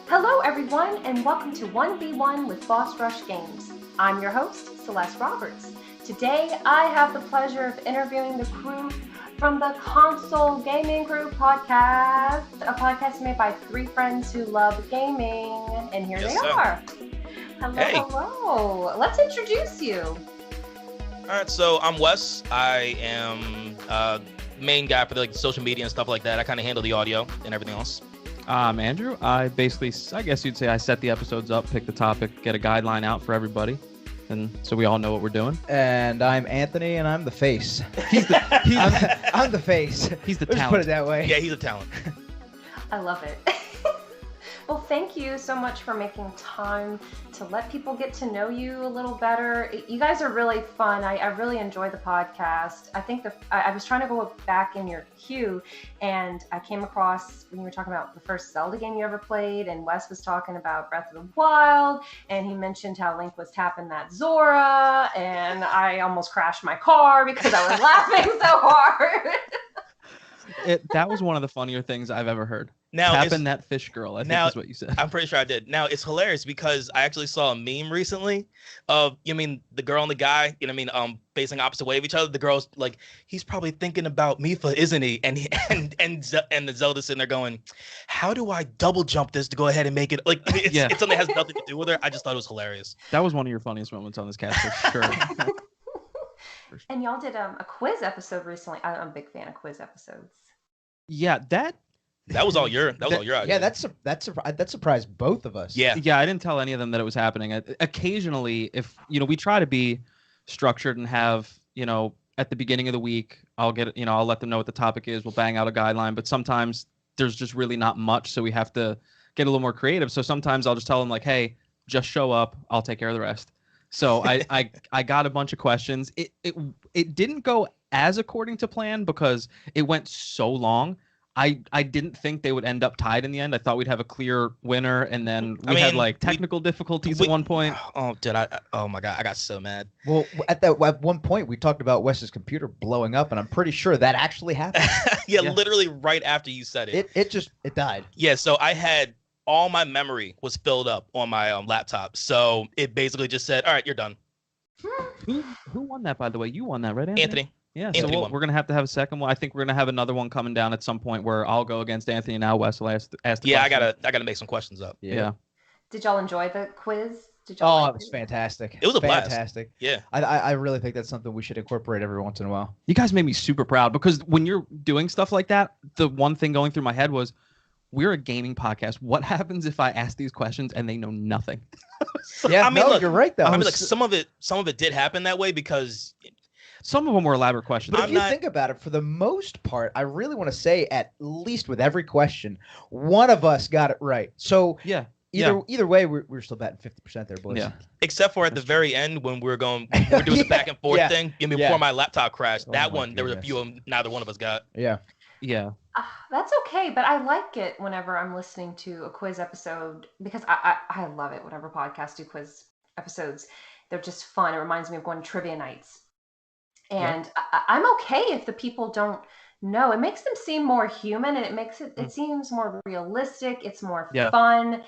Hello everyone, and welcome to 1v1 with Boss Rush Games. I'm your host, Celeste Roberts. Today, I have the pleasure of interviewing the crew from the Console Gaming Crew podcast, a podcast made by three friends who love gaming, and here they are. Hello, Hey. hello. Let's introduce you. All right, so I'm Wes. I am main guy for the social media and stuff like that. I kind of handle the audio and everything else. I'm Andrew. I guess you'd say I set the episodes up, pick the topic, get a guideline out for everybody, and so we all know what we're doing. And I'm Anthony, and I'm the face. I'm the face. He's the Let's talent. put it that way. Yeah, he's a talent. I love it. Well, thank you so much for making time to let people get to know you a little better. You guys are really fun. I really enjoy the podcast. I think I was trying to go back in your queue, and I came across when you were talking about the first Zelda game you ever played, and Wes was talking about Breath of the Wild, and he mentioned how Link was tapping that Zora, and I almost crashed my car because I was laughing so hard. That was one of the funnier things I've ever heard. Now, Tapping that fish girl, I think is what you said. I'm pretty sure I did. Now, it's hilarious because I actually saw a meme recently of, the girl and the guy, facing opposite way of each other. The girl's like, he's probably thinking about Mifa, isn't he? And the Zelda's sitting there going, how do I double jump this to go ahead and make it? Like, it's something that has nothing to do with her. I just thought it was hilarious. That was one of your funniest moments on this cast, for sure. And y'all did a quiz episode recently. I'm a big fan of quiz episodes. Yeah, That was all your idea. Yeah, that surprised both of us. Yeah. I didn't tell any of them that it was happening. Occasionally, if we try to be structured and have at the beginning of the week, I'll let them know what the topic is. We'll bang out a guideline, but sometimes there's just really not much, so we have to get a little more creative. So sometimes I'll just tell them like, hey, just show up. I'll take care of the rest. So I got a bunch of questions. It didn't go as according to plan because it went so long. I didn't think they would end up tied in the end. I thought we'd have a clear winner, and then we had like technical difficulties at one point. Oh my God, I got so mad. Well, at one point we talked about Wes's computer blowing up, and I'm pretty sure that actually happened. Yeah, literally right after you said it. It died. Yeah, so I had all my memory was filled up on my laptop, so it basically just said, "All right, you're done." Who won that, by the way? You won that, right, Anthony? Yeah, Anthony so won. we're going to have a second one. I think we're going to have another one coming down at some point where I'll go against Anthony and now Wes will ask the Yeah, question. I gotta make some questions up. Yeah. Did y'all enjoy the quiz? Did y'all It was fantastic. It was a blast. Fantastic. Yeah. I really think that's something we should incorporate every once in a while. You guys made me super proud because when you're doing stuff like that, the one thing going through my head was, we're a gaming podcast. What happens if I ask these questions and they know nothing? Yeah, look, you're right though. some of it did happen that way because some of them were elaborate questions. But if you think about it, for the most part, I really want to say at least with every question, one of us got it right. So yeah. Either way, we're still batting 50% there, boys. Yeah. except for at the very end when we're doing the back and forth thing. Before my laptop crashed, there was a few of them neither one of us got. Yeah. That's okay, but I like it whenever I'm listening to a quiz episode because I love it whenever podcasts do quiz episodes. They're just fun. It reminds me of going to trivia nights. And I'm okay if the people don't know. It makes them seem more human, and it makes it seems more realistic. It's more fun,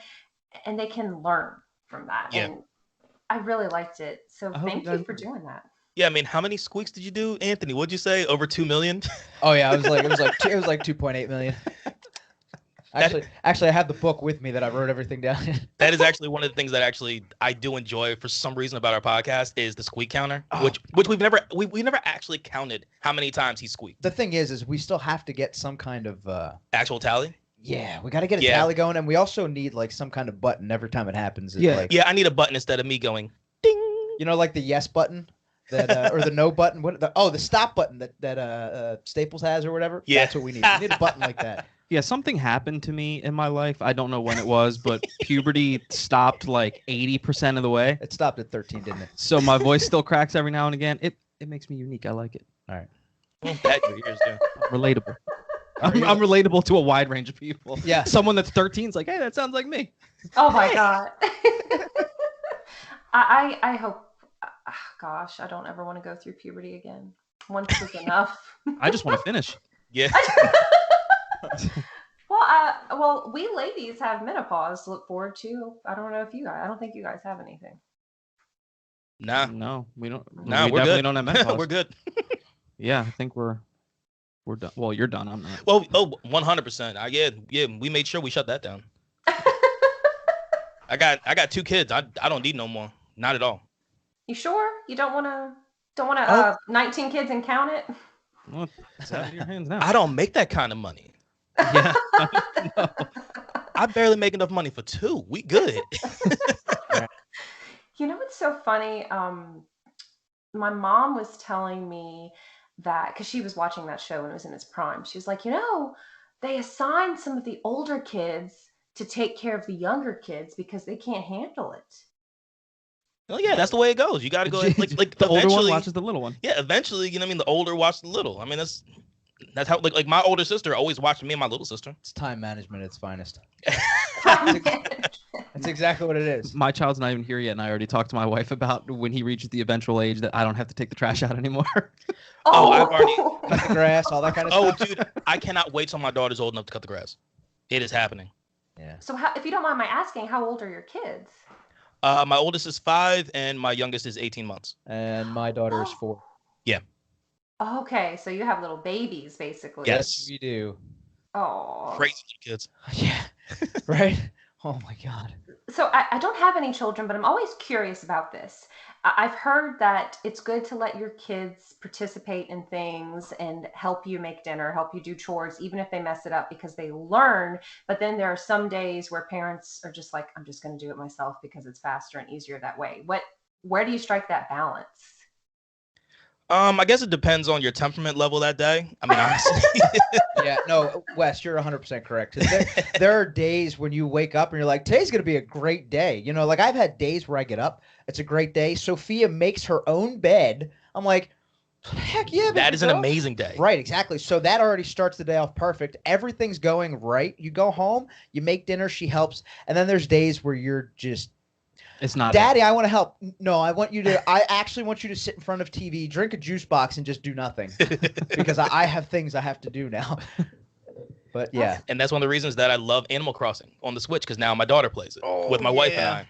and they can learn from that. Yeah. And I really liked it. So thank you for doing that. Yeah, how many squeaks did you do, Anthony? What'd you say? Over 2 million? Oh yeah, it was like 2.8 million. Actually, I have the book with me that I wrote everything down in. That is actually one of the things that I do enjoy for some reason about our podcast is the squeak counter, which we've never actually counted how many times he squeaked. The thing is we still have to get some kind of actual tally. Yeah, we got to get a tally going, and we also need like some kind of button every time it happens. I need a button instead of me going ding. Like the yes button. That or the no button. The stop button that Staples has or whatever. Yeah, that's what we need. We need a button like that. Yeah, something happened to me in my life. I don't know when it was, but puberty stopped like 80% of the way. It stopped at 13, didn't it? So my voice still cracks every now and again. It makes me unique. I like it. All right. Well, that your ears do. Relatable. I'm relatable to a wide range of people. Yeah. Someone that's 13 is like, hey, that sounds like me. Oh my God. I hope, gosh, I don't ever want to go through puberty again. Once was enough. I just want to finish. Yeah. Well, we ladies have menopause to look forward to. I don't know if you guys, I don't think you guys have anything. Nah. No, we don't. Nah, we we're definitely good. don't have menopause. We're good. Yeah, I think we're done. Well, you're done. I'm not. Well, 100%. Yeah, we made sure we shut that down. I got 2 kids. I don't need no more. Not at all. You sure? You don't want to 19 kids and count it? Well, it's out of your hands now. I don't make that kind of money. Yeah. No. I barely make enough money for 2. We good. You know what's so funny? My mom was telling me that because she was watching that show when it was in its prime. She was like, they assigned some of the older kids to take care of the younger kids because they can't handle it. Well, yeah, that's the way it goes. You got to go like the older one eventually- watches the little one. Yeah, eventually, the older watch the little. I mean, that's how like my older sister always watched me and my little sister. It's time management at its finest. That's That's exactly what it is. My child's not even here yet, and I already talked to my wife about when he reaches the eventual age that I don't have to take the trash out anymore. Oh, I've already- Cut the grass, all that kind of Oh, stuff. dude, I cannot wait till my daughter's old enough to cut the grass. It is happening. Yeah. So, if you don't mind my asking, how old are your kids? My oldest is 5 and my youngest is 18 months. And my daughter is 4. Okay, so you have little babies, basically. Yes. we do. Oh. Crazy little kids. Yeah. Right? Oh my God. So I don't have any children, but I'm always curious about this. I've heard that it's good to let your kids participate in things and help you make dinner, help you do chores, even if they mess it up because they learn. But then there are some days where parents are just like, I'm just going to do it myself because it's faster and easier that way. Where do you strike that balance? I guess it depends on your temperament level that day. I mean, honestly. Yeah, no, Wes, you're 100% correct. 'Cause there are days when you wake up and you're like, today's going to be a great day. Like I've had days where I get up, it's a great day. Sophia makes her own bed. I'm like, heck yeah. That is an girl. amazing day. Right, exactly. So that already starts the day off perfect. Everything's going right. You go home, you make dinner, she helps. And then there's days where you're just, It's not. Daddy, I want to help. No, I actually want you to sit in front of TV, drink a juice box, and just do nothing. Because I have things I have to do now. But yeah. And that's one of the reasons that I love Animal Crossing on the Switch, because now my daughter plays it with my wife and I.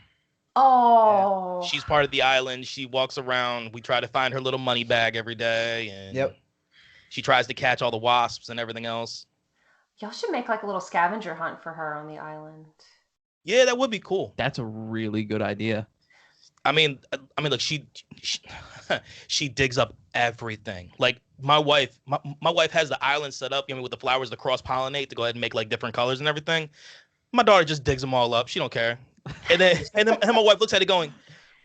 Oh. She's part of the island. She walks around. We try to find her little money bag every day. And Yep. she tries to catch all the wasps and everything else. Y'all should make like a little scavenger hunt for her on the island. Yeah, that would be cool. That's a really good idea. I mean, look, she she digs up everything. Like my wife has the island set up, with the flowers to cross pollinate to go ahead and make like different colors and everything. My daughter just digs them all up. She don't care. And then my wife looks at it going,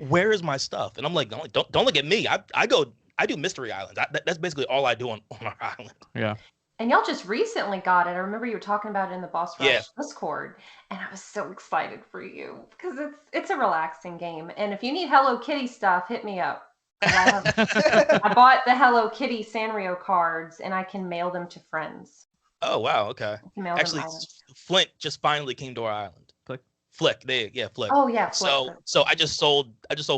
"Where is my stuff?" And I'm like, "Don't look at me. I do mystery islands. That's basically all I do on our island." Yeah. And y'all just recently got it. I remember you were talking about it in the Boss Rush Yeah. Discord, and I was so excited for you because it's a relaxing game. And if you need Hello Kitty stuff, hit me up. I bought the Hello Kitty Sanrio cards, and I can mail them to friends. Oh wow, okay. I can mail them Actually, islands. Flint just finally came to our island. Flick, Flick. Oh yeah. Flip. So I just sold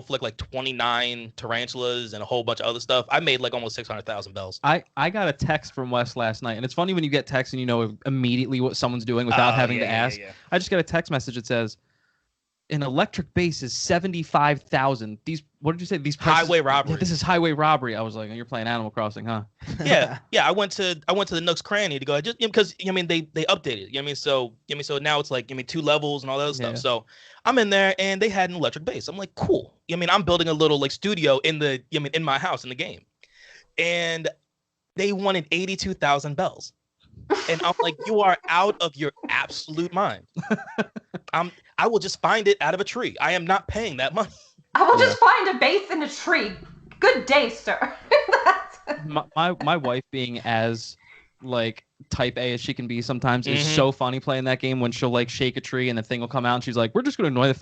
Flick like 29 tarantulas and a whole bunch of other stuff. I made like almost 600,000 bells. I got a text from Wes last night, and it's funny when you get text and you know immediately what someone's doing without having to ask. Yeah. I just got a text message that says, "An electric base is 75,000. These, what did you say? These prices, Highway robbery. Yeah, this is highway robbery." I was like, "You're playing Animal Crossing, huh?" Yeah. I went to the Nook's Cranny to go just because they updated. So now it's like 2 levels and all that other stuff. Yeah. So I'm in there and they had an electric base. I'm like, cool. I'm building a little like studio in the in my house in the game, and they wanted 82,000 bells. And I'm like, you are out of your absolute mind. I will just find it out of a tree. I am not paying that money. I will just find a base in a tree. Good day, sir. My wife being as like type A as she can be sometimes, is Mhm. so funny playing that game when she'll like shake a tree and the thing will come out and she's like, we're just gonna ignore the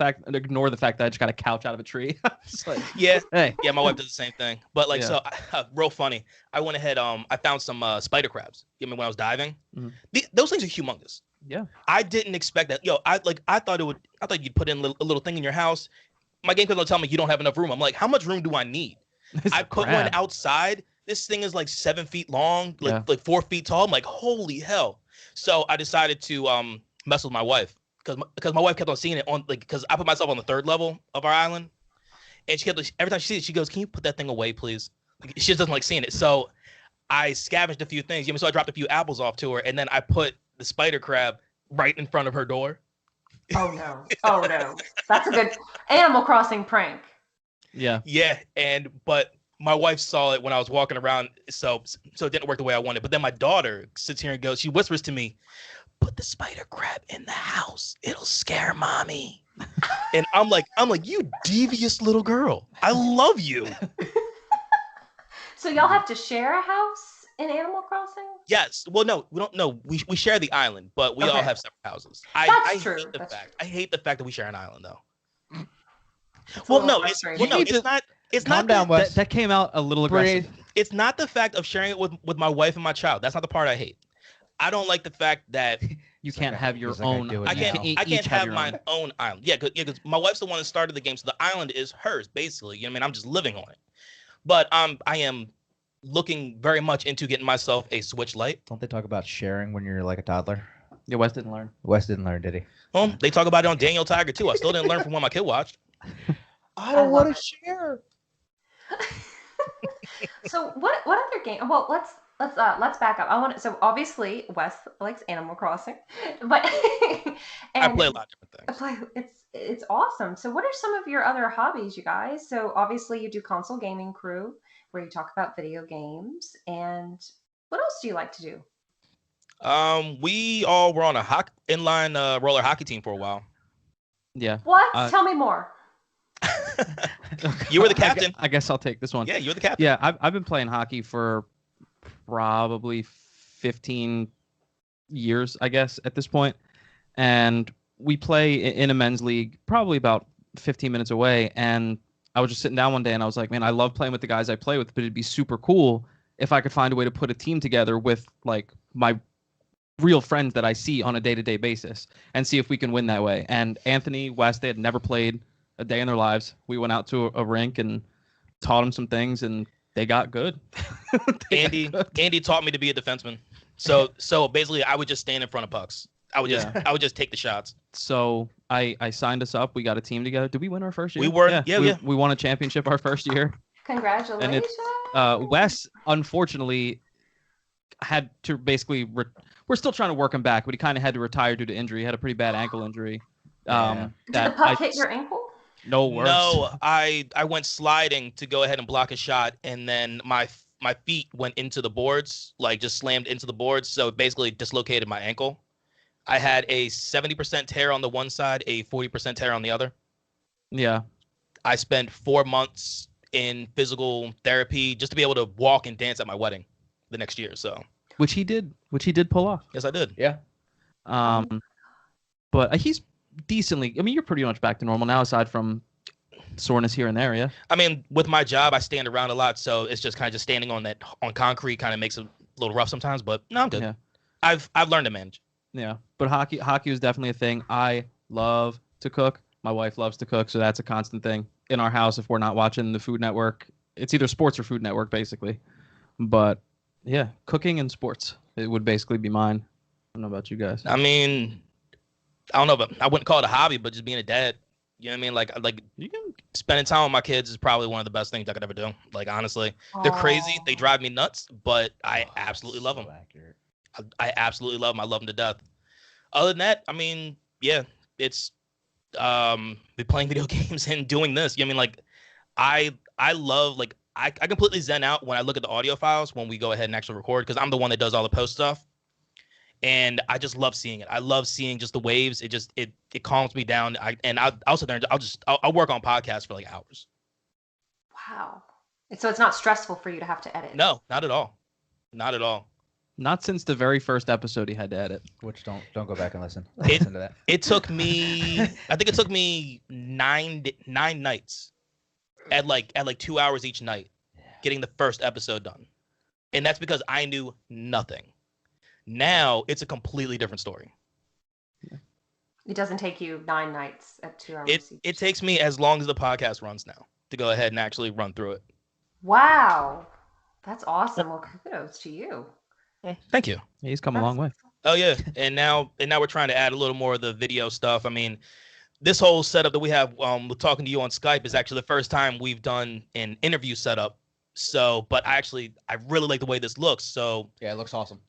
fact that I just got a couch out of a tree. Just like, Yeah, hey, yeah, my wife does the same thing. But like, Yeah. so real funny. I went ahead. I found some spider crabs. You know, when I was diving, Mhm. those things are humongous. yeah. I didn't expect that. Yo, I thought it would. I thought you'd put in a little thing in your house. My game will tell me you don't have enough room. I'm like, how much room do I need? It's I a put one crab. outside. This thing is like 7 feet long, Yeah. like 4 feet tall. I'm like, holy hell. So I decided to mess with my wife because my wife kept on seeing it on, like, because I put myself on the 3rd level of our island, and she kept, every time she sees it, she goes, "Can you put that thing away, please?" Like, she just doesn't like seeing it. So I scavenged a few things. You know, so I dropped a few apples off to her, and then I put the spider crab right in front of her door. Oh no. Oh no. That's a good Animal Crossing prank. Yeah. Yeah, but my wife saw it when I was walking around, so it didn't work the way I wanted. But then my daughter sits here and goes, she whispers to me, "Put the spider crab in the house. It'll scare mommy." And I'm like, you devious little girl. I love you. So y'all have to share a house in Animal Crossing? Yes. Well, no, we don't. No, we share the island, but we all Okay. have separate houses. That's true. That's I hate the fact that we share an island, though. It's a Well, little no, it's frustrating. well, no, You need it's not. It's Calm not down, the, Wes. That came out a little aggressive. Breathe. it's not the fact of sharing it with my wife and my child. That's not the part I hate. I don't like the fact that You He's can't like, have your he's like, I own. do it I now. can't You I each can't have your my own. own island. Yeah, because my wife's the one that started the game, so the island is hers basically. You know what I mean? I'm just living on it. But I am looking very much into getting myself a Switch Lite. Don't they talk about sharing when you're like a toddler? Yeah, Wes didn't learn. Wes didn't learn, did he? They talk about it on Daniel Tiger too. I still didn't learn from what my kid watched. I don't wanna share. So what other game? Well, let's back up. I want so obviously Wes likes Animal Crossing, but I and play a lot of different things. it's awesome. So what are some of your other hobbies, you guys? So obviously you do console gaming crew where you talk about video games, and what else do you like to do? We all were on a inline roller hockey team for a while. Yeah. What? Tell me more. You were the captain. I guess I'll take this one. Yeah, you're the captain. Yeah, I've been playing hockey for probably 15 years, I guess, at this point. And we play in a men's league, probably about 15 minutes away. And I was just sitting down one day and I was like, man, I love playing with the guys I play with, but it'd be super cool if I could find a way to put a team together with like my real friends that I see on a day-to-day basis and see if we can win that way. And Anthony, West, they had never played a day in their lives. We went out to a rink and taught them some things and they got good. Andy taught me to be a defenseman. So basically I would just stand in front of pucks. I would just take the shots. So I signed us up. We got a team together. Did we win our first year? We were, yeah. We won a championship our first year. Congratulations. Wes, unfortunately, had to basically. We're still trying to work him back, but he kind of had to retire due to injury. He had a pretty bad ankle injury. Did the puck hit your ankle? No worse. No, I went sliding to go ahead and block a shot, and then my feet went into the boards, like just slammed into the boards. So it basically dislocated my ankle. I had a 70% tear on the one side, a 40% tear on the other. Yeah. I spent 4 months in physical therapy just to be able to walk and dance at my wedding the next year. So Which he did pull off. yes, I did. Yeah. But he's decently. I mean, you're pretty much back to normal now, aside from soreness here and there. Yeah. I mean, with my job, I stand around a lot, so it's just kind of just standing on concrete kind of makes it a little rough sometimes. But no, I'm good. Yeah. I've learned to manage. Yeah. But hockey was definitely a thing. I love to cook. My wife loves to cook, so that's a constant thing in our house. If we're not watching the Food Network, it's either sports or Food Network, basically. But yeah, cooking and sports, it would basically be mine. I don't know about you guys. I mean, I don't know, but I wouldn't call it a hobby, but just being a dad. You know what I mean? Like You can. spending time with my kids is probably one of the best things I could ever do. Like, honestly, they're crazy. They drive me nuts, but I absolutely love them. Accurate. I absolutely love them. I love them to death. Other than that, I mean, yeah, it's be playing video games and doing this. You know what I mean? Like, I love, like, I completely zen out when I look at the audio files when we go ahead and actually record, because I'm the one that does all the post stuff. And I just love seeing it. I love seeing just the waves. It calms me down. I'll sit there and I'll work on podcasts for like hours. Wow. So it's not stressful for you to have to edit. No, not at all. Not at all. Not since the very first episode he had to edit. Which don't go back and listen. It- Listen to that. It took me, I think it took me nine nights at like 2 hours each night getting the first episode done. And that's because I knew nothing. Now it's a completely different story. It doesn't take you 9 nights at 2 hours each. It takes me as long as the podcast runs now to go ahead and actually run through it. Wow. That's awesome. Well, kudos to you. Thank you. He's come a long way. Oh yeah, and now we're trying to add a little more of the video stuff. I mean, this whole setup that we have with talking to you on Skype is actually the first time we've done an interview setup. So, but I really like the way this looks. So Yeah, it looks awesome.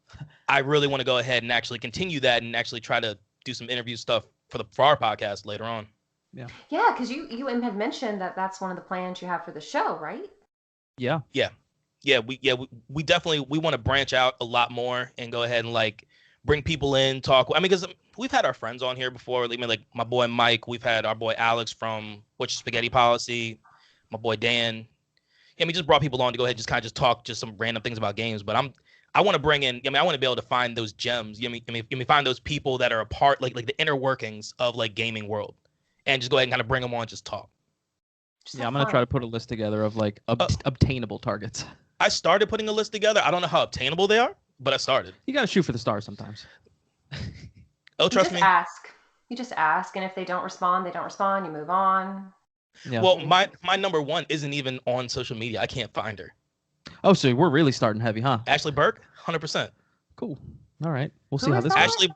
I really want to go ahead and actually continue that and actually try to do some interview stuff for our podcast later on. Yeah, because you had mentioned that that's one of the plans you have for the show, right? Yeah. We definitely want to branch out a lot more and go ahead and like bring people in, talk. I mean, because we've had our friends on here before. I mean, like my boy Mike. We've had our boy Alex from What's Your Spaghetti Policy. My boy Dan. Yeah, we just brought people on to go ahead and just kind of just talk just some random things about games. But I want to bring in. I mean, I want to be able to find those gems. I mean, find those people that are a part, like the inner workings of like gaming world, and just go ahead and kind of bring them on, and just talk. Yeah, I'm gonna try to put a list together of like obtainable targets. I started putting a list together. I don't know how obtainable they are, but I started. You gotta shoot for the stars sometimes. Oh, trust me. You just ask, and if they don't respond, they don't respond. You move on. Yeah. Well, my number one isn't even on social media. I can't find her. Oh, so we're really starting heavy, huh? Ashley Burke, 100%. Cool. All right. We'll see Who how is this that? goes.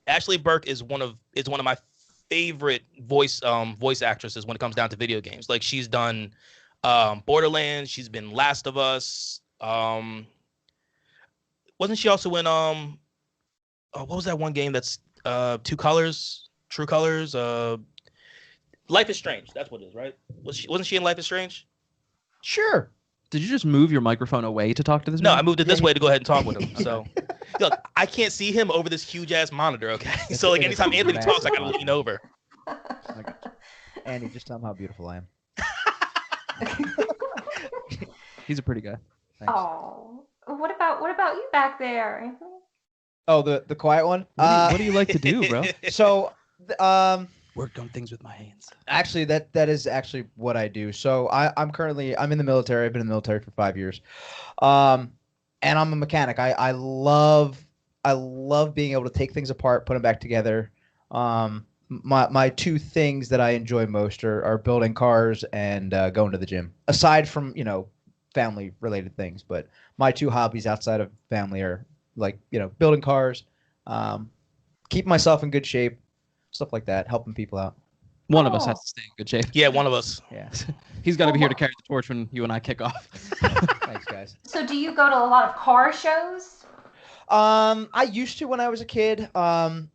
Ashley Burke is one of my favorite voice actresses when it comes down to video games. Like she's done Borderlands, she's been Last of Us. Wasn't she also in what was that one game that's True Colors? Life is Strange. That's what it is, right? Wasn't she in Life is Strange? Sure. Did you just move your microphone away to talk to this No, man? I moved it this way to go ahead and talk with him. So, look, I can't see him over this huge ass monitor. Okay, so like anytime Anthony talks, I gotta lean over. Andy, just tell him how beautiful I am. He's a pretty guy. Thanks. Oh, what about you back there, Anthony? Oh, the quiet one. What do you like to do, bro? So, Work on things with my hands. actually, that is actually what I do. So I'm in the military. I've been in the military for 5 years, and I'm a mechanic. I love being able to take things apart, put them back together. My two things that I enjoy most are building cars and going to the gym. Aside from family related things, but my two hobbies outside of family are like building cars, keeping myself in good shape. Stuff like that, helping people out. One of us has to stay in good shape. Yeah, one of us. Yeah. He's got to be here to carry the torch when you and I kick off. Thanks, guys. So, do you go to a lot of car shows? I used to when I was a kid. Now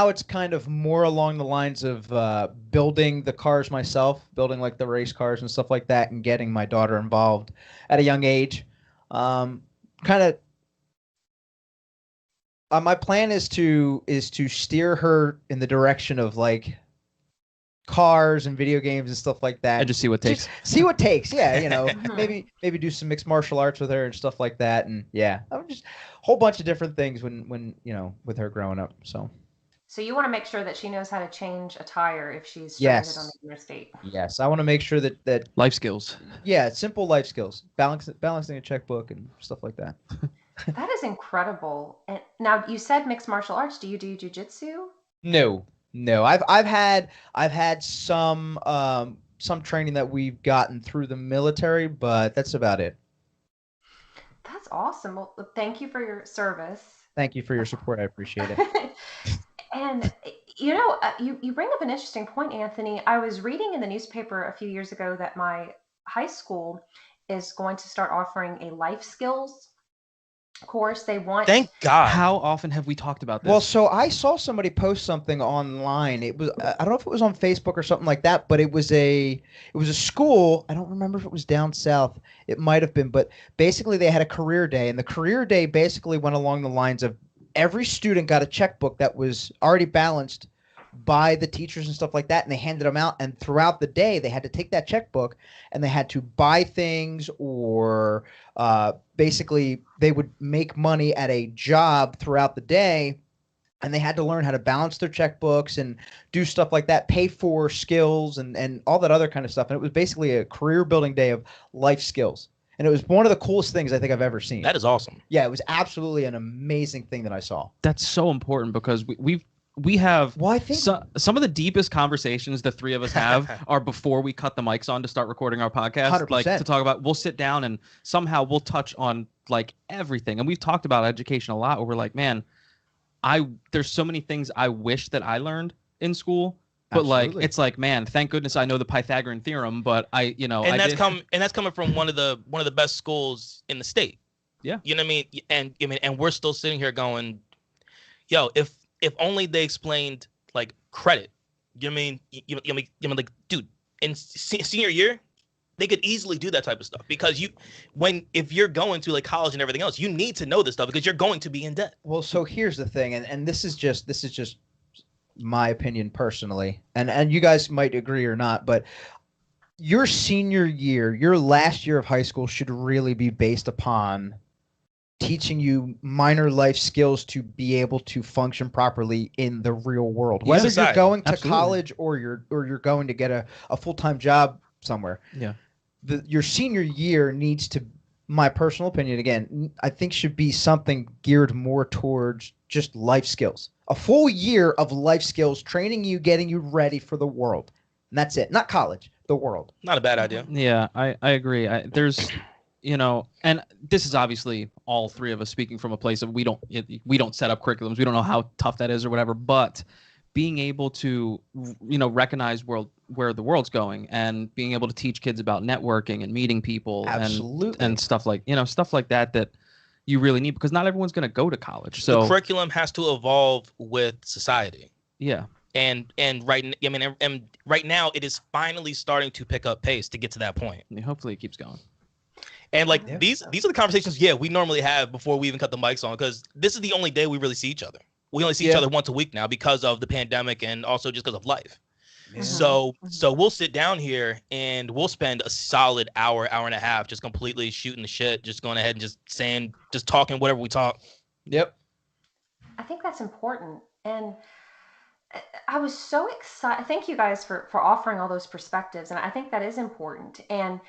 it's kind of more along the lines of building the cars myself, building like the race cars and stuff like that, and getting my daughter involved at a young age. Kind of. My plan is to steer her in the direction of like cars and video games and stuff like that. And just see what takes. See what takes. Yeah, maybe do some mixed martial arts with her and stuff like that. And yeah, I'm just a whole bunch of different things when with her growing up. So you want to make sure that she knows how to change a tire if she's Yes. stranded on the interstate. yes, I want to make sure that Life skills. yeah, simple life skills, balancing a checkbook and stuff like that. That is incredible. And now you said mixed martial arts. Do you do jujitsu? No. I've had some training that we've gotten through the military, but that's about it. That's awesome. Well, thank you for your service. Thank you for your support. I appreciate it. And you bring up an interesting point, Anthony. I was reading in the newspaper a few years ago that my high school is going to start offering a life skills course. They want Thank God. How often have we talked about this? Well, so I saw somebody post something online. It was I don't know if it was on Facebook or something like that, but it was a school. I don't remember if it was down south. It might have been, but basically they had a career day, and the career day basically went along the lines of every student got a checkbook that was already balanced by the teachers and stuff like that, and they handed them out. And throughout the day, they had to take that checkbook and they had to buy things, or basically they would make money at a job throughout the day. And they had to learn how to balance their checkbooks and do stuff like that, pay for skills and all that other kind of stuff. And it was basically a career building day of life skills. And it was one of the coolest things I think I've ever seen. That is awesome. Yeah, it was absolutely an amazing thing that I saw. That's so important because we have Well, I think some of the deepest conversations the three of us have are before we cut the mics on to start recording our podcast. 100%. Like to talk about, we'll sit down and somehow we'll touch on like everything. And we've talked about education a lot where we're like, man, there's so many things I wish that I learned in school. But Absolutely. like, it's like, man, thank goodness I know the Pythagorean theorem. But And that's coming from one of the best schools in the state. Yeah. You know what I mean? And we're still sitting here going, yo, if only they explained like credit. You know what I mean? You know what I mean, like, dude, in senior year, they could easily do that type of stuff because if you're going to like college and everything else, you need to know this stuff because you're going to be in debt. Well, so here's the thing, and this is just my opinion personally, and you guys might agree or not, but your senior year, your last year of high school should really be based upon teaching you minor life skills to be able to function properly in the real world. Yeah, Whether society. you're going to Absolutely. college or you're going to get a full-time job somewhere. Yeah. Your senior year needs to, my personal opinion, again, I think should be something geared more towards just life skills. A full year of life skills, training you, getting you ready for the world. And that's it. Not college, the world. Not a bad idea. Yeah, I agree. There's, and this is obviously all three of us speaking from a place of we don't set up curriculums. We don't know how tough that is or whatever, but being able to, recognize where the world's going and being able to teach kids about networking and meeting people Absolutely. and stuff like, stuff like that you really need because not everyone's going to go to college. So The curriculum has to evolve with society. yeah. And right now it is finally starting to pick up pace to get to that point. Hopefully it keeps going. And like Yeah. these are the conversations we normally have before we even cut the mics on because this is the only day we really see each other. We only see each Yeah. other once a week now because of the pandemic and also just because of life. Yeah. So we'll sit down here and we'll spend a solid hour and a half just completely shooting the shit, just going ahead and just talking whatever we talk. Yep. I think that's important. And I was so excited. Thank you guys for offering all those perspectives. And I think that is important. And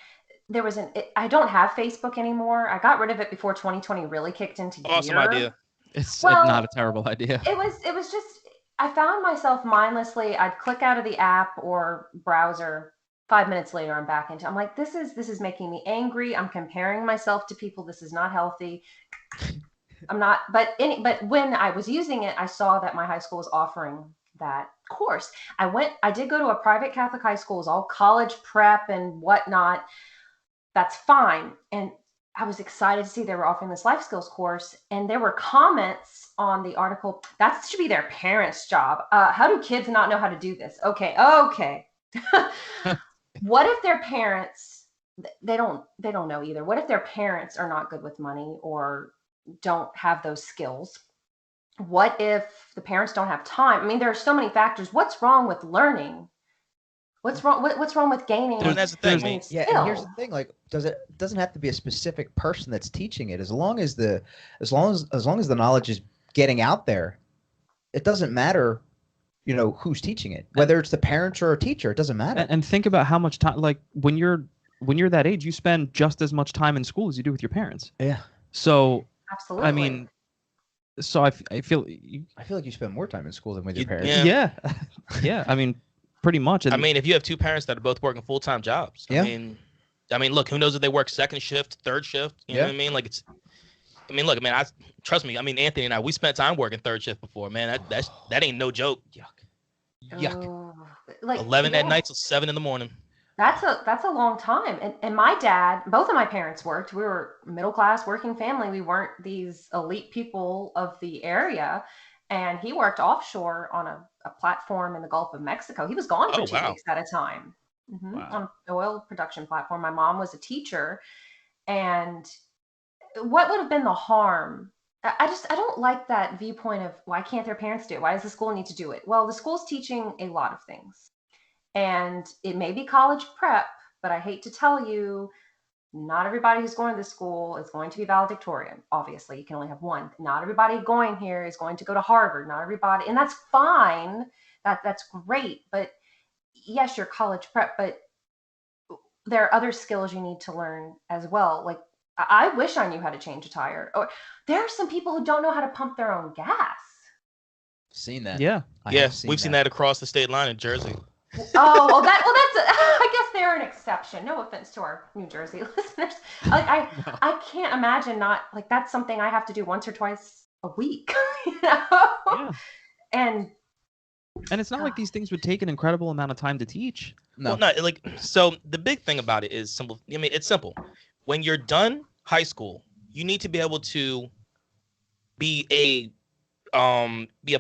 there was I don't have Facebook anymore. I got rid of it before 2020 really kicked into gear. Awesome idea. It's Well, not a terrible idea. It was just, I found myself mindlessly, I'd click out of the app or browser. 5 minutes later, I'm back into. I'm like, this is making me angry. I'm comparing myself to people. This is not healthy. I'm not. But when I was using it, I saw that my high school was offering that course. I did go to a private Catholic high school. It was all college prep and whatnot. That's fine. And I was excited to see they were offering this life skills course. And there were comments on the article. That should be their parents' job. How do kids not know how to do this? Okay. What if their parents, they don't know either. What if their parents are not good with money or don't have those skills? What if the parents don't have time? I mean, there are so many factors. What's wrong with learning? What's wrong with gaining? Dude, that's the thing, gaining man. Yeah, skill? and here's the thing: like, it doesn't have to be a specific person that's teaching it. As long as the knowledge is getting out there, it doesn't matter, who's teaching it. Whether it's the parents or a teacher, it doesn't matter. And think about how much time, like when you're that age, you spend just as much time in school as you do with your parents. Yeah, So Absolutely. I mean, so I feel I feel like you spend more time in school than with your parents. Yeah. yeah. I mean, pretty much. And I mean, if you have two parents that are both working full-time jobs, Yeah. I mean, look, who knows if they work second shift, third shift? You know what I mean? Like look, man, trust me. I mean, Anthony and I, we spent time working third shift before, man. That ain't no joke. Yuck. Oh, like 11 yeah. at night till 7 in the morning. That's a long time. And my dad, both of my parents worked. We were middle class working family. We weren't these elite people of the area. And he worked offshore on a platform in the Gulf of Mexico. He was gone for Oh, 2 wow. weeks at a time. Wow. On an oil production platform. My mom was a teacher. And what would have been the harm? I don't like that viewpoint of why can't their parents do it? Why does the school need to do it? Well, the school's teaching a lot of things. And it may be college prep, but I hate to tell you, not everybody who's going to this school is going to be valedictorian. Obviously, you can only have one. Not everybody going here is going to go to Harvard. Not everybody, and that's fine. That's great. But yes, you're college prep, but there are other skills you need to learn as well. Like I wish I knew how to change a tire. Or there are some people who don't know how to pump their own gas. Seen that? Yeah. We've seen that across the state line in Jersey. Oh, well, that's. I guess they're an exception. No offense to our New Jersey listeners. Like I can't imagine not like that's something I have to do once or twice a week. You know? Yeah. And it's not like these things would take an incredible amount of time to teach. No. Well, no, like so the big thing about it is simple. I mean, it's simple. When you're done high school, you need to be able to be a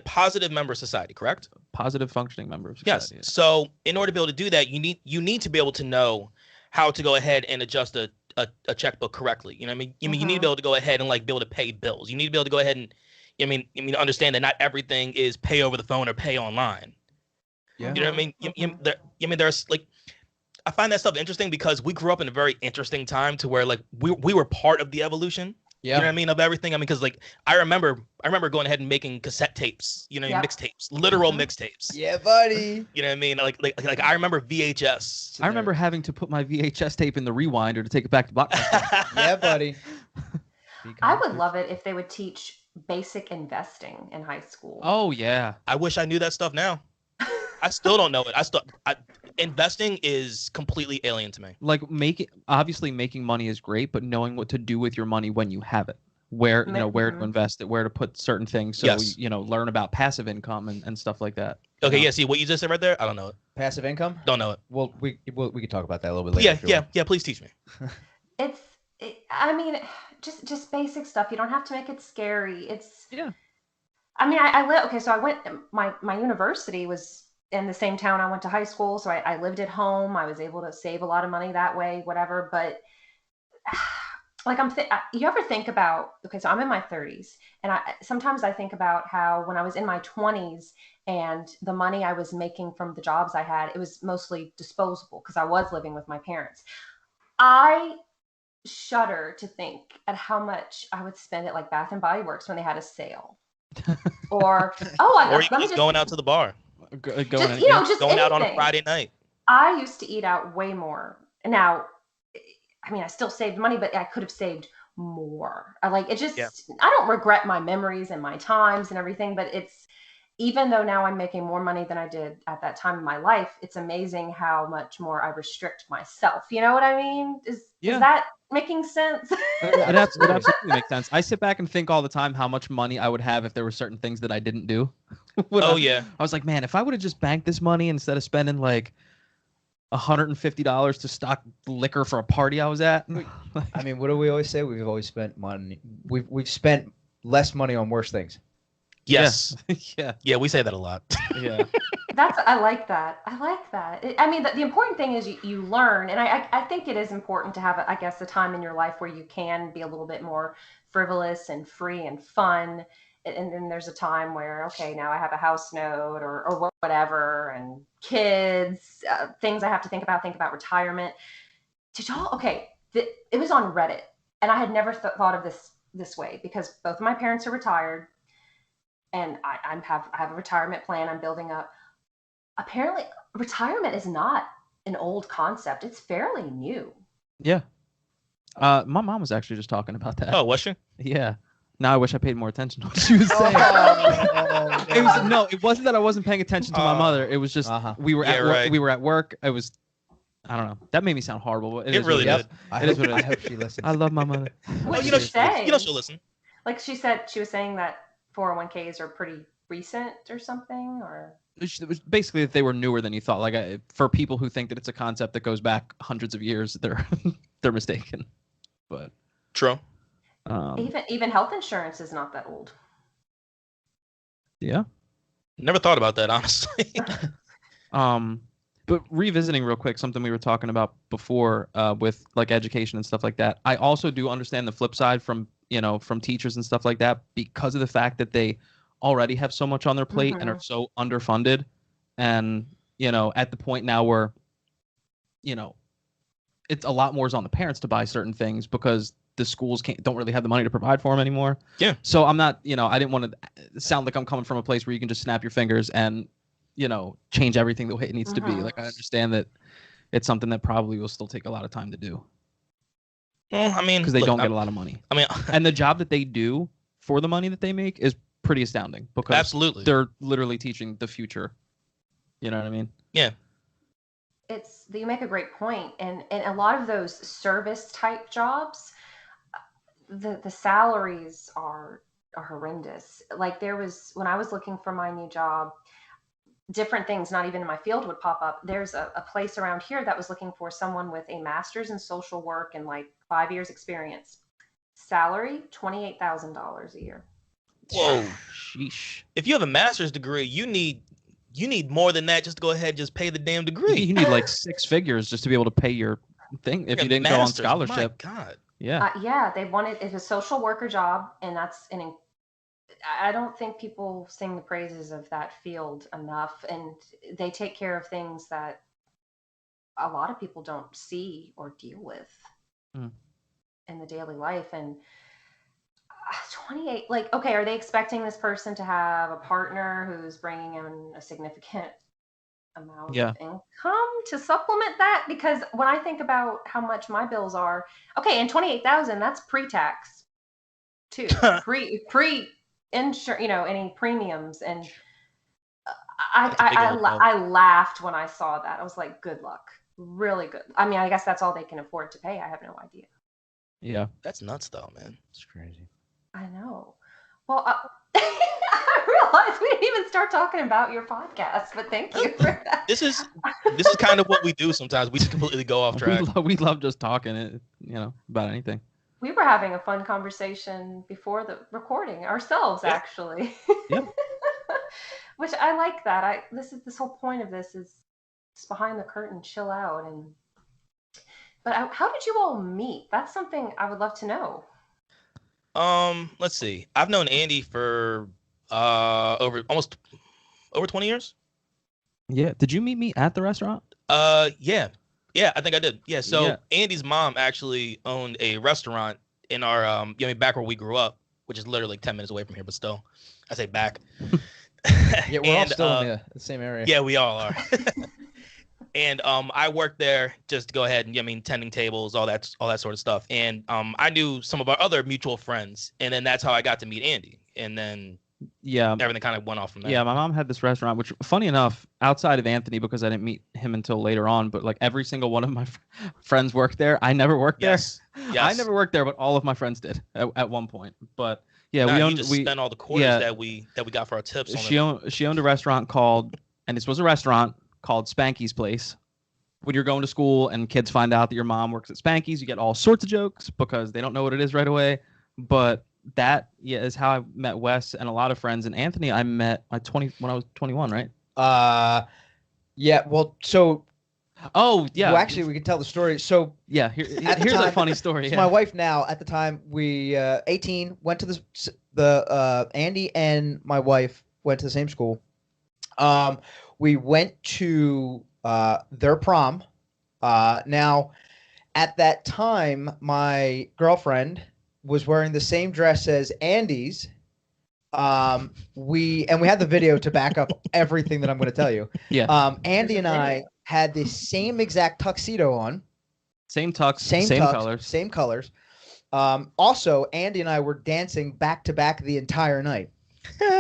positive member of society, correct? Positive functioning member of Yes. society. So in order to be able to do that, you need to be able to know how to go ahead and adjust a checkbook correctly. You know what I mean? You need to be able to go ahead and like be able to pay bills. You need to be able to go ahead and understand that not everything is pay over the phone or pay online. Yeah. You know what I mean? There's like I find that stuff interesting because we grew up in a very interesting time to where like we were part of the evolution. Yeah. You know what I mean? Of everything. I mean, because like I remember going ahead and making cassette tapes, mixtapes, literal mixtapes. Yeah, buddy. You know what I mean? Like I remember VHS. I remember having to put my VHS tape in the rewinder to take it back to Blockbuster. Yeah, buddy. I would love it if they would teach basic investing in high school. Oh yeah. I wish I knew that stuff now. I still don't know it. Investing is completely alien to me. Like obviously making money is great, but knowing what to do with your money when you have it, where to invest it, where to put certain things. So Yes. learn about passive income and stuff like that. Okay, yeah. See what you just said right there. I don't know it. Passive income? Don't know it. Well, we could talk about that a little bit later. Yeah. Please teach me. I mean, just basic stuff. You don't have to make it scary. Yeah. I mean, I live. Okay, so I went. My university was in the same town I went to high school, so I lived at home. I was able to save a lot of money that way, whatever. But like you ever think about? Okay, so I'm in my 30s, and sometimes I think about how when I was in my 20s and the money I was making from the jobs I had, it was mostly disposable because I was living with my parents. I shudder to think at how much I would spend at like Bath and Body Works when they had a sale, or or you just going out to the bar. Going out on a Friday night. I used to eat out way more. Now, I mean, I still saved money, but I could have saved more. I don't regret my memories and my times and everything, but even though now I'm making more money than I did at that time in my life, it's amazing how much more I restrict myself. You know what I mean? Is that making sense? It absolutely makes sense. I sit back and think all the time how much money I would have if there were certain things that I didn't do. I was like, man, if I would have just banked this money instead of spending like $150 to stock liquor for a party I was at. I mean, what do we always say? We've always spent money. We've spent less money on worse things. Yes. Yeah. Yeah, we say that a lot. Yeah. I like that. I mean, the important thing is you learn, and I think it is important to have, I guess, a time in your life where you can be a little bit more frivolous and free and fun. And then there's a time where, okay, now I have a house note or whatever, and kids, things I have to think about retirement. Did y'all? Okay, it was on Reddit, and I had never thought of this way because both of my parents are retired, and I have a retirement plan I'm building up. Apparently, retirement is not an old concept; it's fairly new. Yeah. My mom was actually just talking about that. Oh, was she? Yeah. Now I wish I paid more attention to what she was saying. It wasn't that I wasn't paying attention to my mother. It was just we were at work. I don't know. That made me sound horrible. But it really did. I hope she listens. I love my mother. What did she say? She'll listen. Like she was saying that 401ks are pretty recent or something, or it was basically that they were newer than you thought. Like for people who think that it's a concept that goes back hundreds of years, they're mistaken. But true. Even health insurance is not that old. Yeah. Never thought about that, honestly. But revisiting real quick, something we were talking about before with like education and stuff like that. I also do understand the flip side from from teachers and stuff like that, because of the fact that they already have so much on their plate and are so underfunded. And, at the point now where, it's a lot more is on the parents to buy certain things because the schools don't really have the money to provide for them anymore. Yeah. So I'm not, I didn't want to sound like I'm coming from a place where you can just snap your fingers and, change everything the way it needs to be. Like, I understand that it's something that probably will still take a lot of time to do. Well, I mean, because they don't get a lot of money. I mean, and the job that they do for the money that they make is pretty astounding because absolutely they're literally teaching the future. You know what I mean? Yeah. You make a great point, and a lot of those service type jobs, the salaries are horrendous. Like when I was looking for my new job, different things not even in my field would pop up. There's a place around here that was looking for someone with a master's in social work and like 5 years experience. Salary $28,000 a year. Whoa. Sheesh. If you have a master's degree, you need more than that just to go ahead and just pay the damn degree. You need like 6 figures just to be able to pay your thing if you didn't go on scholarship. My God. Yeah. Yeah, they wanted it's a social worker job, and I don't think people sing the praises of that field enough, and they take care of things that a lot of people don't see or deal with in the daily life. And 28, like, okay, are they expecting this person to have a partner who's bringing in a significant amount of income to supplement that? Because when I think about how much my bills are, okay, and 28,000, that's pre-tax too, pre insurance, any premiums. And I laughed when I saw that. I was like, good luck, really good. I mean, I guess that's all they can afford to pay. I have no idea. Yeah, that's nuts though, man. It's crazy. I know. Well, I realized we didn't even start talking about your podcast, but thank you for that. This is kind of what we do sometimes. We just completely go off track. We love just talking, about anything. We were having a fun conversation before the recording ourselves, actually. Yep. Which I like that. This whole point of this is it's behind the curtain, chill out. But how did you all meet? That's something I would love to know. Let's see. I've known Andy for over 20 years. Yeah. Did you meet me at the restaurant? Yeah, I think I did. Yeah. So Andy's mom actually owned a restaurant in our back where we grew up, which is literally 10 minutes away from here, but still, I say back. Yeah, we're all still in the same area. Yeah, we all are. And I worked there just to go ahead and tending tables, all that sort of stuff. And I knew some of our other mutual friends, and then that's how I got to meet Andy. And then everything kind of went off from there. Yeah, my mom had this restaurant, which, funny enough, outside of Anthony, because I didn't meet him until later on, but like every single one of my friends worked there. I never worked there. Yes. I never worked there, but all of my friends did at one point. But yeah, we spent all the quarters that we got for our tips. She owned a restaurant and this was a restaurant called Spanky's Place. When you're going to school and kids find out that your mom works at Spanky's, you get all sorts of jokes because they don't know what it is right away. But that is how I met Wes and a lot of friends. And Anthony, I met when I was 21, right? Yeah. Well, so. Oh yeah. Well, actually, we can tell the story. So yeah, here's a funny story. So my wife now, at the time, we 18 went to the Andy and my wife went to the same school. We went to their prom. Now, at that time, my girlfriend was wearing the same dress as Andy's. We had the video to back up everything that I'm going to tell you. Yeah. Andy and I had the same exact tuxedo on. Same tux, same colors. Same colors. Also, Andy and I were dancing back to back the entire night.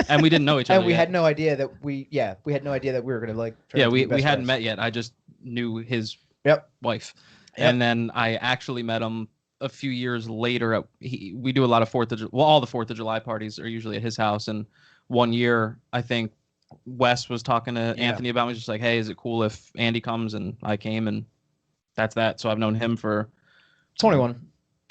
And we didn't know each other. And we had no idea that we had no idea that we were going to like. We hadn't met yet. I just knew his wife. Yep. And then I actually met him a few years later. We do a lot of all the 4th of July parties are usually at his house. And one year, I think Wes was talking to Anthony about me, just like, hey, is it cool if Andy comes? And I came, and that's that. So I've known him for 21.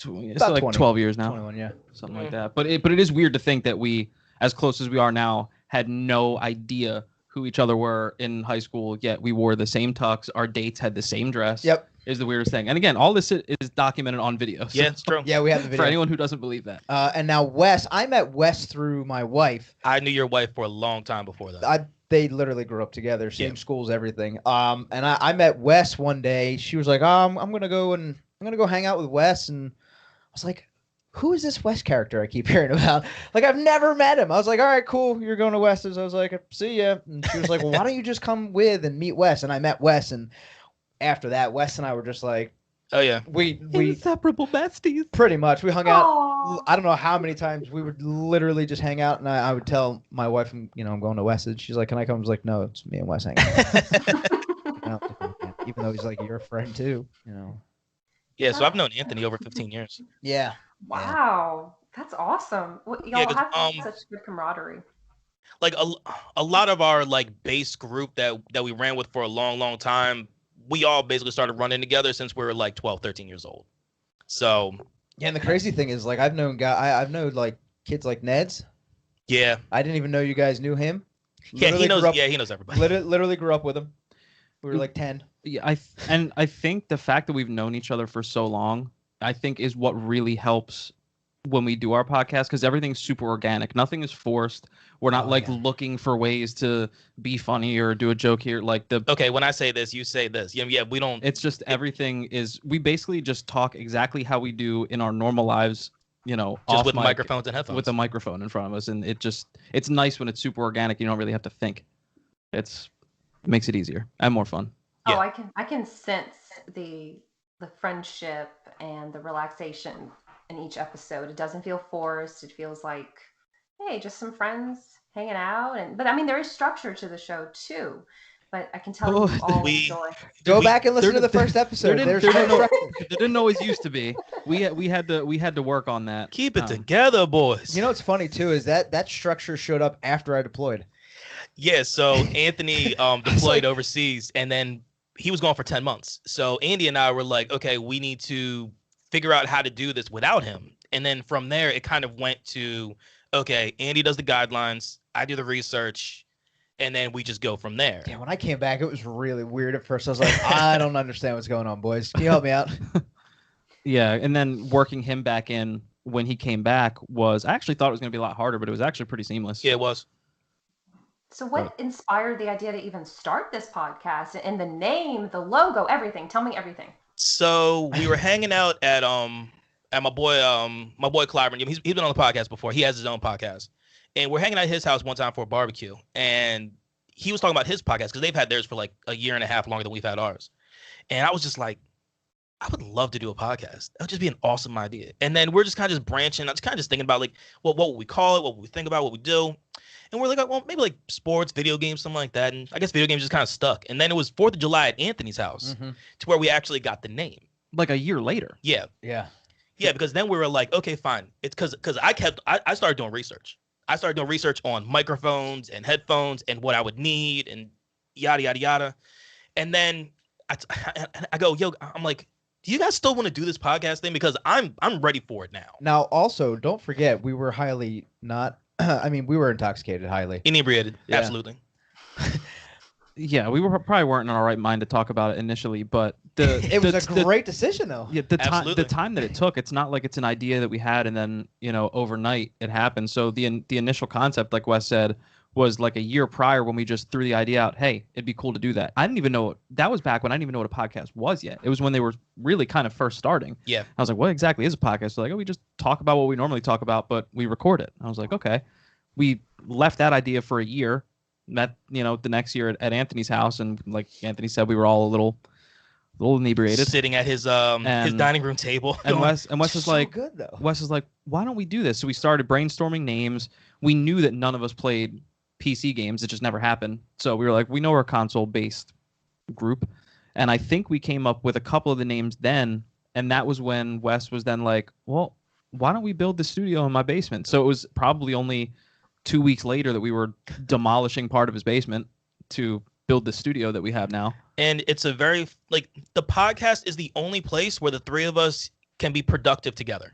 It's like 20. 12 years now. 21, yeah. Something like that. But it is weird to think that we, as close as we are now, had no idea who each other were in high school, yet we wore the same tux. Our dates had the same dress. Yep. is the weirdest thing. And again, all this is documented on video. So Yeah, it's true. Yeah, we have the video. for anyone who doesn't believe that. And now Wes, I met Wes through my wife. I knew your wife for a long time before that. They literally grew up together, same Yeah. schools, everything. And I met Wes one day. She was like, I'm gonna go hang out with Wes, and I was like, who is this Wes character I keep hearing about? Like, I've never met him. I was like, all right, cool, you're going to Wes's. I was like, see ya. And she was like, well, why don't you just come with and meet Wes? And I met Wes, and after that, Wes and I were just like, Oh yeah. we Inseparable besties. pretty much we hung out. Aw. I don't know how many times we would literally just hang out, and I would tell my wife, I'm going to Wes's. She's like, can I come? I was like, no, it's me and Wes hanging out. Even though he's like your friend too, Yeah, so I've known Anthony over 15 years. Yeah. Wow, that's awesome. Y'all Yeah, 'cause, have such good camaraderie. Like a lot of our like base group that we ran with for a long time, we all basically started running together since we were like 12, 13 years old. So Yeah, and the crazy thing is, like, I've known like kids like Ned's. yeah. I didn't even know you guys knew him. Yeah, he knows. Grew up, He knows everybody. literally grew up with him. We were like 10. Yeah, I think the fact that we've known each other for so long, I think, is what really helps when we do our podcast, because everything's super organic. Nothing is forced. We're not looking for ways to be funny or do a joke here. Like Okay, when I say this, you say this. Yeah, we don't. It's just everything is. We basically just talk exactly how we do in our normal lives. Just off with mic, microphones and headphones. with a microphone in front of us, and it's nice when it's super organic. You don't really have to think. It makes it easier and more fun. Oh, Yeah. I can sense the friendship and the relaxation in each episode. It doesn't feel forced. It feels like, hey, just some friends hanging out. But I mean, there is structure to the show too. But I can tell you all enjoy. Go back and listen to the first episode. There There's didn't, no there structure. didn't always used to be. We had to work on that. Keep it together, boys. You know what's funny too is that structure showed up after I deployed. Yeah, so Anthony deployed overseas, and then he was gone for 10 months. So Andy and I were like, okay, we need to figure out how to do this without him. And then from there, it kind of went to, okay, Andy does the guidelines, I do the research, and then we just go from there. Yeah, when I came back, it was really weird at first. I was like, I don't understand what's going on, boys. Can you help me out? Yeah, and then working him back in when he came back I actually thought it was going to be a lot harder, but it was actually pretty seamless. Yeah, it was. So what inspired the idea to even start this podcast, and the name, the logo, everything? Tell me everything. So we were hanging out at my boy Clyburn. He's been on the podcast before. He has his own podcast. And we're hanging out at his house one time for a barbecue. And he was talking about his podcast because they've had theirs for like a year and a half longer than we've had ours. And I was just like, I would love to do a podcast. That would just be an awesome idea. And then we're just kind of just branching. I was kind of just thinking about like, well, what would we call it? What would we think about? What we do? And we're like, well, maybe like sports, video games, something like that. And I guess video games just kind of stuck. And then it was 4th of July at Anthony's house to where we actually got the name. Like a year later. Yeah. Yeah. Yeah, because then we were like, okay, fine. It's because I started doing research. I started doing research on microphones and headphones and what I would need and yada, yada, yada. And then I go, yo, I'm like, do you guys still want to do this podcast thing? Because I'm ready for it now. Now, also, don't forget, we were highly not. I mean, we were intoxicated highly. Inebriated, Yeah. absolutely. Yeah, we probably weren't in our right mind to talk about it initially, but It was a great decision, though. Yeah, Absolutely. the time that it took, it's not like it's an idea that we had and then, overnight it happened. So the initial concept, like Wes said, was like a year prior when we just threw the idea out, hey, it'd be cool to do that. I didn't even know that was back when I didn't even know what a podcast was yet. It was when they were really kind of first starting. Yeah. I was like, what exactly is a podcast? They're like, oh, we just talk about what we normally talk about, but we record it. I was like, okay. We left that idea for a year, met, the next year at Anthony's house, and like Anthony said, we were all a little inebriated. Sitting at his dining room table. And Wes was So like, good, though. Wes is like, why don't we do this? So we started brainstorming names. We knew that none of us played PC games. It just never happened. So we were like, we know we're a console-based group. And I think we came up with a couple of the names then. And that was when Wes was then like, well, why don't we build the studio in my basement? So it was probably only 2 weeks later that we were demolishing part of his basement to build the studio that we have now. And it's a very, like, the podcast is the only place where the three of us can be productive together.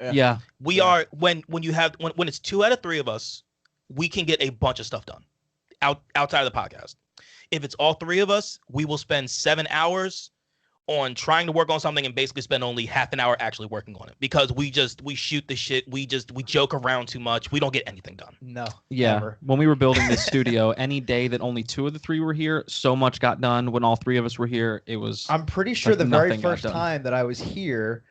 Yeah. We are, when it's 2 out of 3 of us, we can get a bunch of stuff done outside of the podcast. If it's all 3 of us, we will spend 7 hours on trying to work on something and basically spend only half an hour actually working on it because we shoot the shit. We joke around too much. We don't get anything done. No. Yeah. Never. When we were building this studio, any day that only 2 of the 3 were here, so much got done. When all 3 of us were here, it was. I'm pretty sure like the very nothing got first done. time that I was here,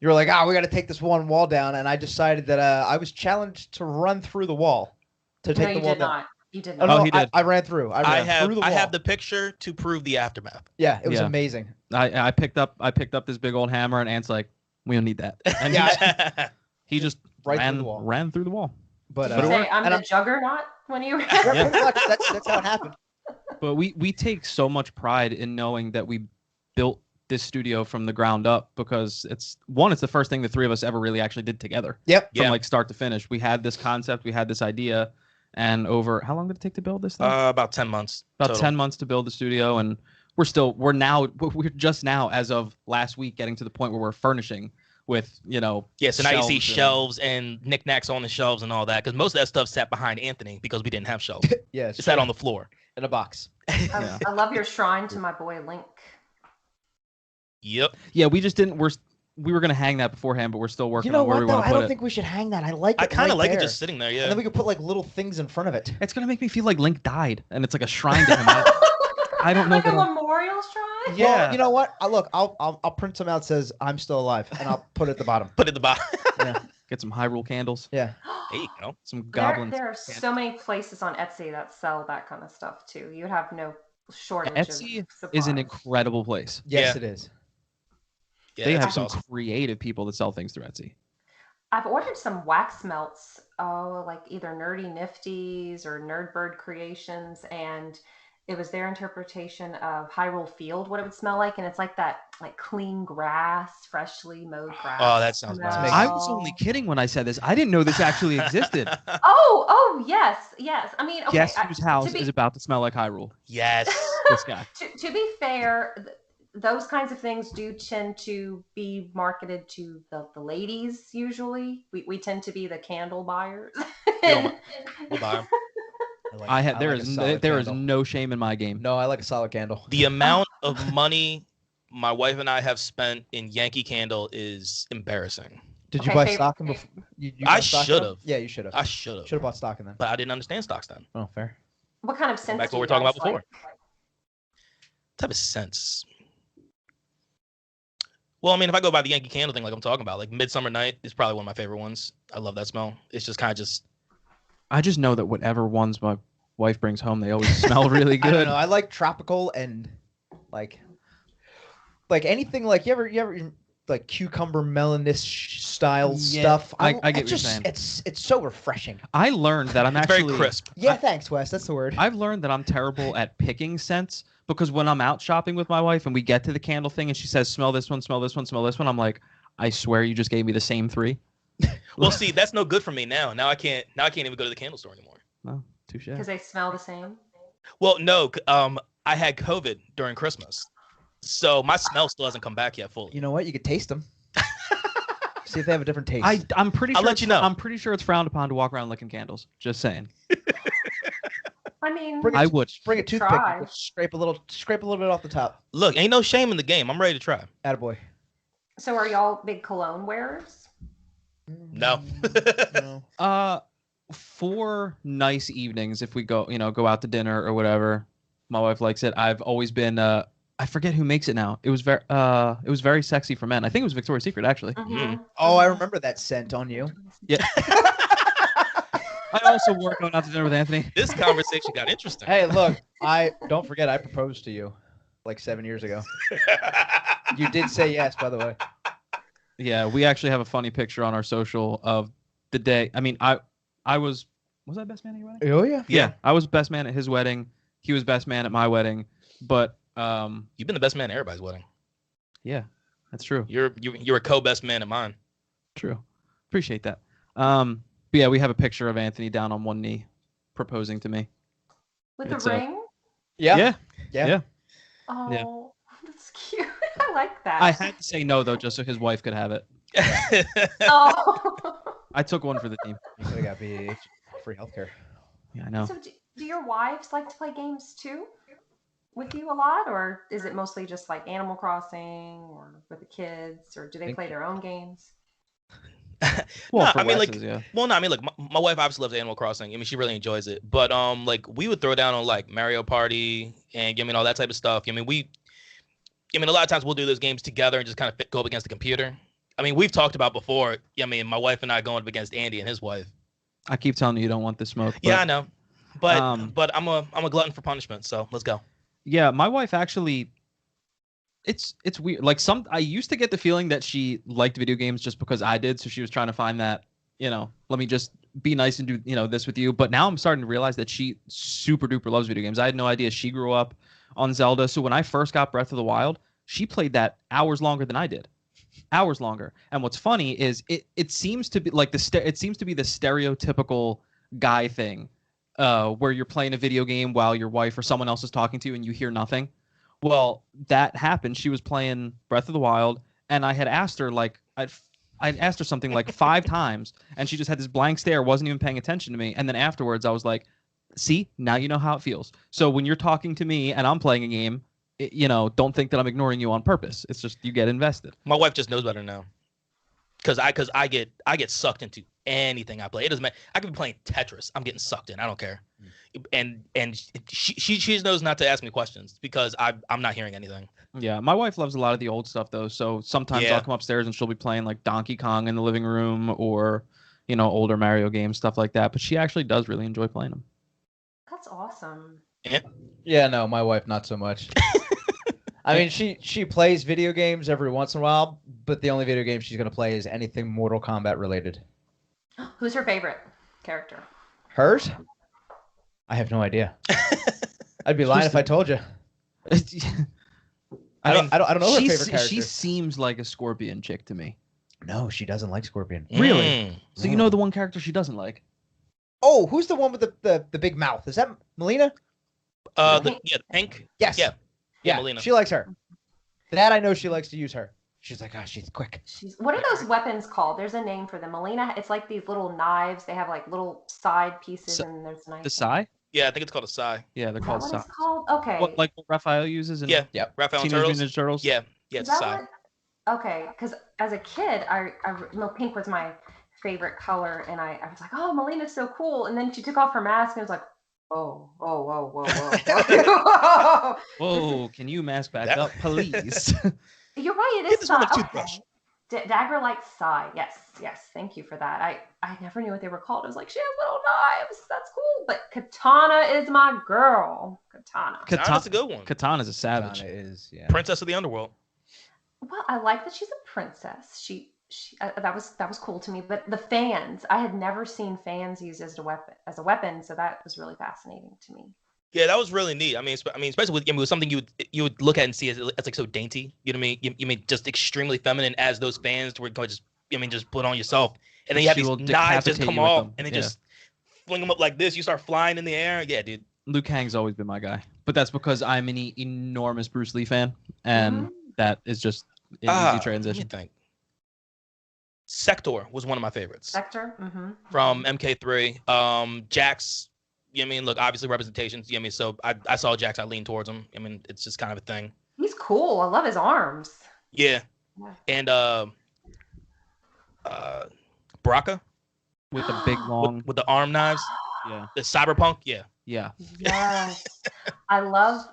you were like, we got to take this one wall down. And I decided that I was challenged to run through the wall to take No, the you wall did down. not. You did Oh, not. no, he did. I ran through. I ran through the wall. I have the picture to prove the aftermath. Yeah, it was Yeah. amazing. I picked up this big old hammer, and Ant's like, we don't need that. And Yeah, he just Right through ran the wall. ran through the wall. But Did you it say worked. I'm And the juggernaut when you ran? yeah, pretty much. That's how it happened. But we take so much pride in knowing that we built this studio from the ground up because it's the first thing the 3 of us ever really actually did together. Yep. From Yeah. like start to finish. We had this concept, we had this idea, and over how long did it take to build this thing? About 10 months. About total. 10 months to build the studio, and we're just now, as of last week, getting to the point where we're furnishing with, Yeah, so now you see shelves and- shelves and knickknacks on the shelves and all that because most of that stuff sat behind Anthony because we didn't have shelves. Yeah, It sat on the floor. in a box. Yeah. I love your shrine to my boy Link. Yep. Yeah, we just didn't. We were gonna hang that beforehand, but we're still working You know on where what we though? want to I put don't it. think we should hang that. I like it. I kind of like it there. just sitting there. And Yeah. then we could put like little things in front of it. It's gonna make me feel like Link died, and it's like a shrine to him. I don't know. Like a that I'll- memorial shrine? Yeah. Well, you know what? I'll print some out that says I'm still alive, and I'll put it at the bottom. Put it at the bottom. Yeah. Get some Hyrule candles, Yeah. There you go. some goblins. There are so many places on Etsy that sell that kind of stuff too. You have no shortage Etsy of supplies. is an incredible place. Yes, Yeah. it is. Yeah, They that's have some awesome. creative people that sell things through Etsy. I've ordered some wax melts, like either Nerdy Nifties or Nerdbird Creations, and it was their interpretation of Hyrule Field, what it would smell like, and it's like that, like clean grass, freshly mowed grass. Oh, that sounds smell. nice. I was only kidding when I said this. I didn't know this actually existed. Oh, yes. I mean, okay. Guess whose house to be, is about to smell like Hyrule? Yes. This guy. to be fair, those kinds of things do tend to be marketed to the ladies usually. We tend to be the candle buyers. We'll buy 'em. There is no shame in my game. No, I like a solid candle. The amount of money my wife and I have spent in Yankee Candle is embarrassing. Did you Okay, buy favorite- stock in before? You I bought stock in should them? have. Yeah, you should have. I should Should have, have bought stock in them. but I didn't understand stocks then. Oh, fair. What kind of scents Back to do what we you were talking guys about before. like? Type of sense. Well, I mean, if I go by the Yankee Candle thing, like I'm talking about, like Midsummer Night is probably one of my favorite ones. I love that smell. It's just kind of just. I just know that whatever ones my wife brings home, they always smell really I don't good. know. I like tropical and like anything like you ever like cucumber melonish style Yeah, stuff. I get what it's you're just, saying. It's so refreshing. I learned that I'm It's actually very crisp. Yeah, thanks, Wes. That's the word. I've learned that I'm terrible at picking scents because when I'm out shopping with my wife and we get to the candle thing and she says, smell this one, smell this one, smell this one, I'm like, I swear you just gave me the same 3. Well, see, that's no good for me now. Now I can't even go to the candle store anymore. No, touche. Because they smell the same. Well, no, I had COVID during Christmas, so my smell still hasn't come back yet fully. You know what? You could taste them. See if they have a different taste. I'm pretty I'll sure let you know. I'm pretty sure it's frowned upon to walk around licking candles. Just saying. I mean, Bring it I would. Bring a toothpick. Try. And scrape a little bit off the top. Look, ain't no shame in the game. I'm ready to try. Attaboy. so are y'all big cologne wearers? No. No. For nice evenings, if we go out to dinner or whatever, my wife likes it. I've always been I forget who makes it now. It was very sexy for men. I think it was Victoria's Secret actually. Mhm. Oh, I remember that scent on you. Yeah. I also wore it going out to dinner with Anthony. This conversation got interesting. Hey, look, don't forget I proposed to you like 7 years ago. You did say yes, by the way. Yeah, we actually have a funny picture on our social of the day. I mean, I was I best man at your wedding? Oh yeah. Yeah, I was best man at his wedding. He was best man at my wedding. But You've been the best man at everybody's wedding. yeah, that's true. You're a co-best man at mine. True. Appreciate that. But yeah, we have a picture of Anthony down on one knee proposing to me. With It's a a- ring? Yeah. Yeah. Oh, that's cute. I like that. I had to say no though, just so his wife could have it. Oh. I took one for the team. You could have got BH free healthcare. Yeah, I know. So do your wives like to play games too? with you a lot, or is it mostly just like Animal Crossing or with the kids, or do they Think- play their own games? Well, No, for I mean, Wes's, yeah. well, no, I mean, look, my wife obviously loves Animal Crossing. I mean, she really enjoys it. But like we would throw down on like Mario Party and all that type of stuff. I mean, a lot of times we'll do those games together and just kind of go up against the computer. I mean, we've talked about before. I mean, my wife and I going up against Andy and his wife. I keep telling you don't want the smoke. Yeah, I But, know, but I'm a glutton for punishment. So let's go. yeah, my wife actually. It's weird. Like I used to get the feeling that she liked video games just because I did, so she was trying to find that, let me just be nice and do, this with you. But now I'm starting to realize that she super duper loves video games. I had no idea she grew up on Zelda. So when I first got Breath of the Wild, she played that hours longer than I did. Hours longer. And what's funny is it seems to be like it seems to be the stereotypical guy thing, where you're playing a video game while your wife or someone else is talking to you and you hear nothing. Well, that happened. She was playing Breath of the Wild, and I had asked her I'd asked her something like 5 times, and she just had this blank stare, wasn't even paying attention to me. And then afterwards, I was like, "See, now you know how it feels." So when you're talking to me and I'm playing a game, don't think that I'm ignoring you on purpose. It's just you get invested. My wife just knows better now. Because I get sucked into anything I play. It doesn't matter. I could be playing Tetris. I'm getting sucked in. I don't care. And she knows not to ask me questions because I'm not hearing anything. Yeah, my wife loves a lot of the old stuff though. So sometimes Yeah. I'll come upstairs and she'll be playing like Donkey Kong in the living room or, older Mario games, stuff like that. But she actually does really enjoy playing them. That's awesome. Yeah, no, my wife not so much. I mean, she plays video games every once in a while, but the only video game she's gonna play is anything Mortal Kombat related. Who's her favorite character? Hers? I have no idea. I'd be lying if I told you. I don't know her favorite character. She seems like a Scorpion chick to me. No, she doesn't like Scorpion. Really? So No. you know the one character she doesn't like? Oh, who's the one with the big mouth? Is that Melina? The pink. Yes. Yeah. Yeah, Melina. she likes her. That I know she likes to use her. She's like, she's quick. What are those weapons called? There's a name for them. Melina, it's like these little knives. They have like little side pieces, and there's knives. The Sai? Yeah, I think it's called a Psy. Yeah, they're Is that called what Sai. it's called? Okay. What Raphael uses in Yeah. Yep. Raphael and Teenage Turtles. Mutant Ninja Turtles? Yeah, Is it's a that Psy. what? Okay, because as a kid, I pink was my favorite color, and I was like, oh, Melina's so cool. And then she took off her mask, and it was like, whoa, whoa. Whoa, can you mask back That- up, please? You're right, it Get is this with a Sai. toothbrush. Okay. Dagger Light Sai. Yes, thank you for that. I never knew what they were called. I was like, she has little knives. That's cool. But Katana is my girl. Katana. Katana's a good one. Katana's a savage. Katana is, yeah. Princess of the Underworld. Well, I like that she's a princess. She that was cool to me. But the fans, I had never seen fans used as a weapon, so that was really fascinating to me. Yeah, that was really neat. I mean, especially with something you would look at and see as like so dainty. You know what I mean? You mean just extremely feminine as those fans were going to just put on yourself, and then you have She these will knives just decapitate come you with off, them. and they Yeah. just fling them up like this. You start flying in the air. Yeah, dude. Liu Kang's always been my guy, but that's because I'm an enormous Bruce Lee fan, and that is just an easy Let me transition. think. Sector was one of my favorites Sector. Mm-hmm. from MK3. Jax. You know what I mean? Look, obviously representations. You know what I mean? So I saw Jax. I leaned towards him. I mean, it's just kind of a thing. He's cool. I love his arms. Yeah. Yeah. And Baraka With the big long, with the arm knives. yeah, The cyberpunk. Yeah. yeah. Yes. I love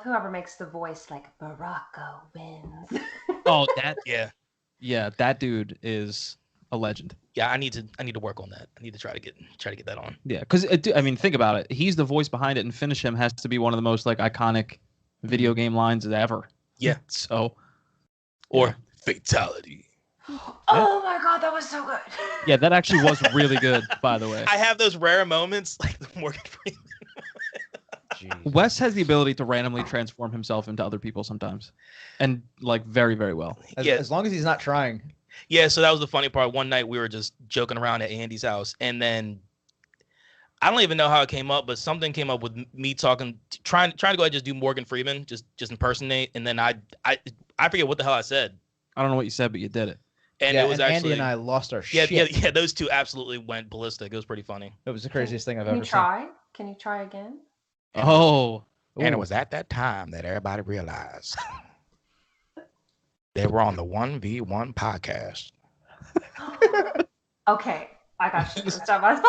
whoever makes the voice like Baraka wins. Oh, that, Yeah. that dude is a legend. Yeah. I need to work on that. I need to try to get that on. Yeah, because I mean, think about it. He's the voice behind it, and Finish Him has to be one of the most like iconic video game lines ever. Yeah. So, Or fatality. Oh my god, that was so good. yeah, that actually was really good, by the way. I have those rare moments like the Morgan Freeman. Jeez. Wes has the ability to randomly transform himself into other people sometimes, and like very, very well. As long as he's not trying. Yeah, so that was the funny part. One night we were just joking around at Andy's house, and then I don't even know how it came up, but something came up with me trying to go ahead and just do Morgan Freeman, just impersonate, and then I forget what the hell I said, I don't know what you said, but you did it. and yeah, it was and actually Andy and I lost our yeah, shit. yeah, those two absolutely went ballistic. It was pretty funny. It was the craziest thing I've Can ever you try? Can you try again? Oh, And it Ooh. was at that time that everybody realized they were on the 1v1 podcast. Okay, I got you first on my spot.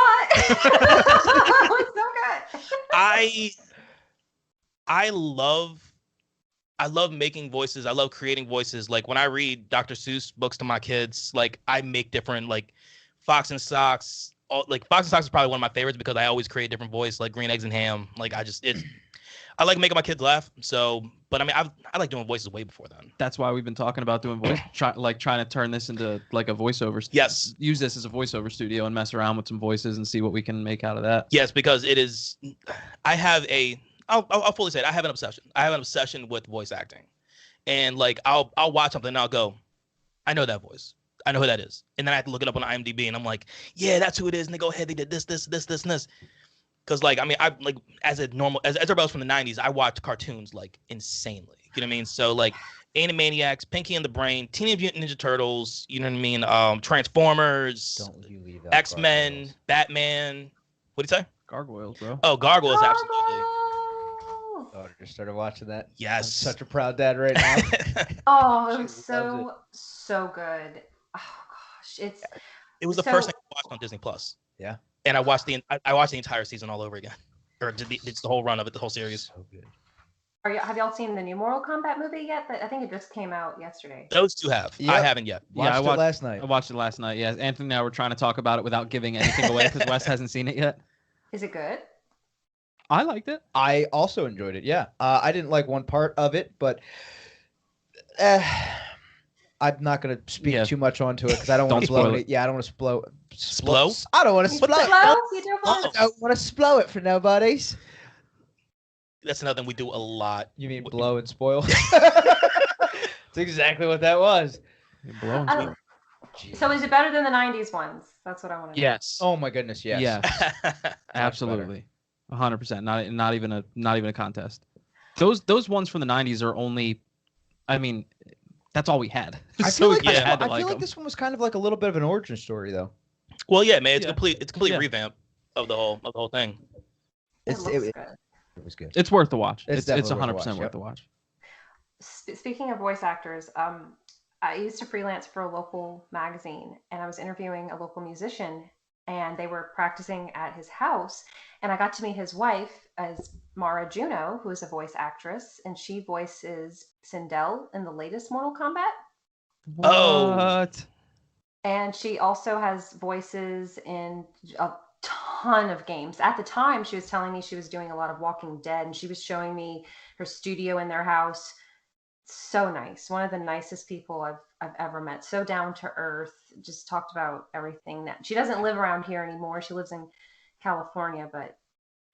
That was so good. I love making voices. I love creating voices. Like when I read Dr. Seuss books to my kids, like I make different like Fox and Socks. Like Fox and Socks is probably one of my favorites because I always create different voice, like Green Eggs and Ham. Like I like making my kids laugh. So, but I mean, I like doing voices way before then. That's why we've been talking about doing voice, trying to turn this into like a voiceover. Yes. Use this as a voiceover studio and mess around with some voices and see what we can make out of that. Yes, because it is. I have a. I'll fully say it. I have an obsession. I have an obsession with voice acting, and like I'll watch something and I'll go, I know that voice. I know who that is, and then I have to look it up on IMDb, and I'm like, yeah, that's who it is. And they go ahead, they did this, and this. Because like I mean, I like as everybody else from the '90s, I watched cartoons like insanely. You know what I mean? So like Animaniacs, Pinky and the Brain, Teenage Mutant Ninja Turtles. You know what I mean? Transformers, Don't you leave out X-Men, Gargoyles. Batman. What do you say? Gargoyles, bro. Oh, Gargoyles, absolutely. Oh, Daughter just started watching that. I'm Yes. such a proud dad right now. oh, it She was loves so good. Oh gosh, it's It was the So- first thing I watched on Disney Plus. Yeah. And I watched the entire season all over again, or it's the whole run of it, the whole series. So good. have y'all seen the new Mortal Kombat movie yet? I think it just came out yesterday. Those two have. I Yep. haven't yet. Yeah, I Watched it watched- last night. I watched it last night. Yeah, Anthony and I were trying to talk about it without giving anything away because Wes hasn't seen it yet. Is it good? I liked it. I also enjoyed it. Yeah, I didn't like one part of it, but I'm not going to speak Yeah. too much onto it because I don't want Don't to blow spoil it. it. Yeah, I don't want to blow. Splo? I don't want to You blow. blow? You do Uh-oh. blow? I don't want to blow it for nobodies. That's another thing we do a lot. You mean blow and spoil? That's exactly what that was. You're blowing I smoke. don't- So is it better than the '90s ones? That's what I want to know. Yes. Oh my goodness, yes. Yeah. Absolutely. 100%. Not even a contest. Those ones from the 90s are only, I mean, that's all we had. I So feel we like, kinda yeah. had to I feel like them. this one was kind of like a little bit of an origin story, though. Well, yeah, man, it's Yeah. complete. It's a complete Yeah. revamp of the whole thing. It It's, looks it, good. it was good. It's worth the watch. It's It's definitely 100% worth worth the the watch, watch. Speaking of voice actors, I used to freelance for a local magazine, and I was interviewing a local musician, and they were practicing at his house, and I got to meet his wife as Mara Juno, who is a voice actress, and she voices Sindel in the latest Mortal Kombat. Oh. What? And she also has voices in a ton of games. At the time, she was telling me she was doing a lot of Walking Dead, and she was showing me her studio in their house. So nice. One of the nicest people I've ever met. So down to earth. Just talked about everything. That she doesn't live around here anymore. She lives in California, but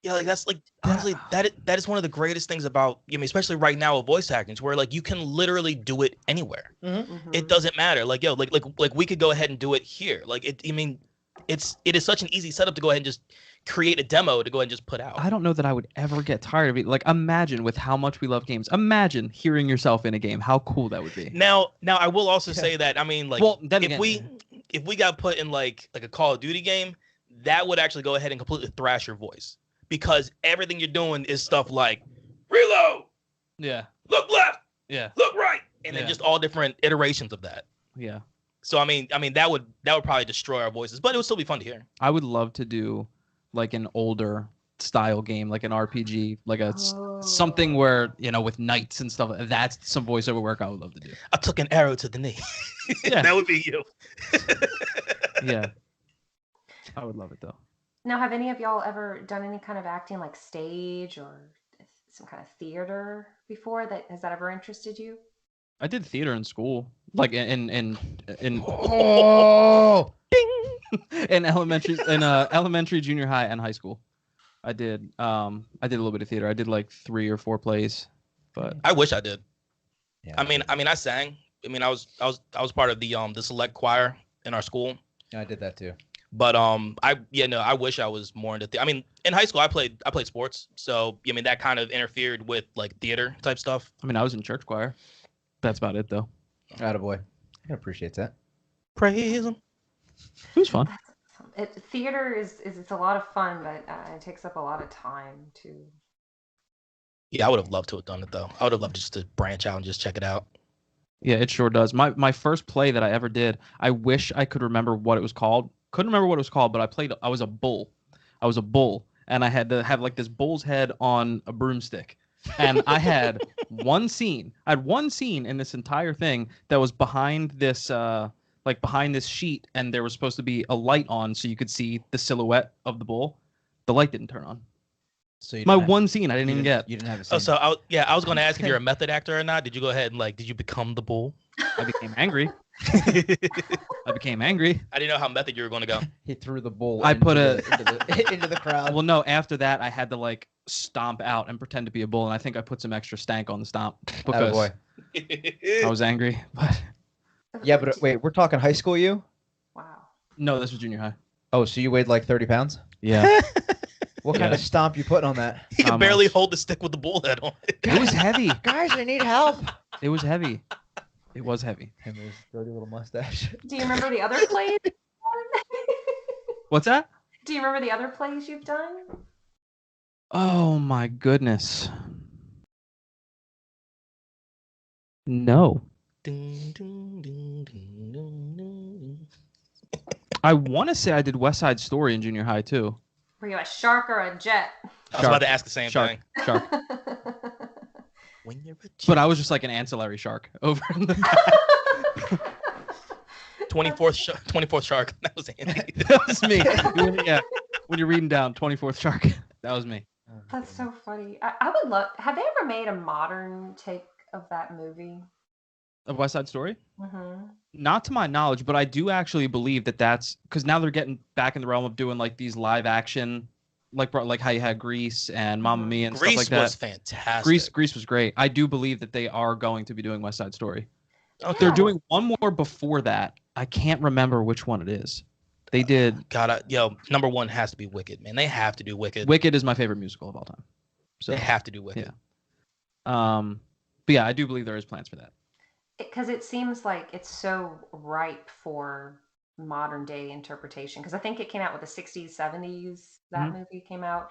Yeah, like that's like honestly that is one of the greatest things about especially right now with voice acting, where like you can literally do it anywhere. mhm. It doesn't matter. Like like we could go ahead and do it here. Like it is such an easy setup to go ahead and just create a demo to go ahead and just put out. I don't know that I would ever get tired of it. Like, imagine with how much we love games. Imagine hearing yourself in a game. How cool that would be. Now I will also say that like Well, then if again- we got put in like a Call of Duty game, that would actually go ahead and completely thrash your voice, because everything you're doing is stuff like reload, Yeah. look left, Yeah. look right, and then Yeah. just all different iterations of that. Yeah. So I mean that would probably destroy our voices, but it would still be fun to hear. I would love to do like an older style game, like an RPG, like something where, with knights and stuff. That's some voiceover work I would love to do. I took an arrow to the knee. Yeah. That would be you. Yeah. I would love it though. Now, have any of y'all ever done any kind of acting, like stage or some kind of theater before? Has that ever interested you? I did theater in school, like in Oh, in elementary, junior high, and high school. I did a little bit of theater. I did like 3 or 4 plays, but I wish I did. yeah. I mean I sang. I was part of the select choir in our school. I did that too. But I wish I was more into. I mean, in high school I played sports, so that kind of interfered with like theater type stuff. I mean, I was in church choir. That's about it though. Attaboy. I appreciate that. Praise him. It was fun. Theater is it's a lot of fun, but it takes up a lot of time too. Yeah, I would have loved to have done it though. I would have loved just to branch out and just check it out. Yeah, it sure does. My first play that I ever did, I wish I could remember what it was called. Couldn't remember what it was called, but I was a bull. I was a bull, and I had to have like this bull's head on a broomstick. And I had one scene. I had one scene in this entire thing that was behind this behind this sheet, and there was supposed to be a light on so you could see the silhouette of the bull. The light didn't turn on. So you My didn't have- one scene I didn't you even get. You didn't have a Oh, scene. so I was going to ask if you're a method actor or not. Did you go ahead and like, did you become the bull? I became angry. I I became angry. didn't know how method you were going to go. He threw the bull. I into put into the crowd. Well, no, after that, I had to like stomp out and pretend to be a bull, and I think I put some extra stank on the stomp because boy. I was angry. But Yeah, but wait, we're talking high school you? Wow. no, this was junior high. Oh, so you weighed like 30 pounds? Yeah, What kind Yeah. of stomp you putting on that? He How could barely much? hold the stick with the bull head on it. it was heavy. Guys, I need help. It was heavy. It was heavy. Him with his dirty little mustache. Do you remember the other plays? What's that? Do you remember the other plays you've done? Oh my goodness. No, Ding, ding, ding, ding, ding, ding. I want to say I did West Side Story in junior high too. Were you a shark or a jet? I was about to ask the same Shark, thing. shark. When you're a But I was just like an ancillary shark over in the 24th shark. That was Andy. That was me. Yeah, when you're reading down 24th shark, that was me. That's so funny. I would love. Have they ever made a modern take of that movie? Of West Side Story? Mm-hmm. Not to my knowledge, but I do actually believe that that's because now they're getting back in the realm of doing like these live action, like how you had Grease and Mamma Mia and Grease stuff like that. was fantastic. Grease was great. I do believe that they are going to be doing West Side Story. Okay. They're doing one more before that. I can't remember which one it is. They did. God, number one has to be Wicked, man. They have to do Wicked. Wicked is my favorite musical of all time. So They have to do Wicked. but yeah, I do believe there is plans for that. Because it seems like it's so ripe for modern day interpretation. Because I think it came out with the 60s, 70s. That movie came out,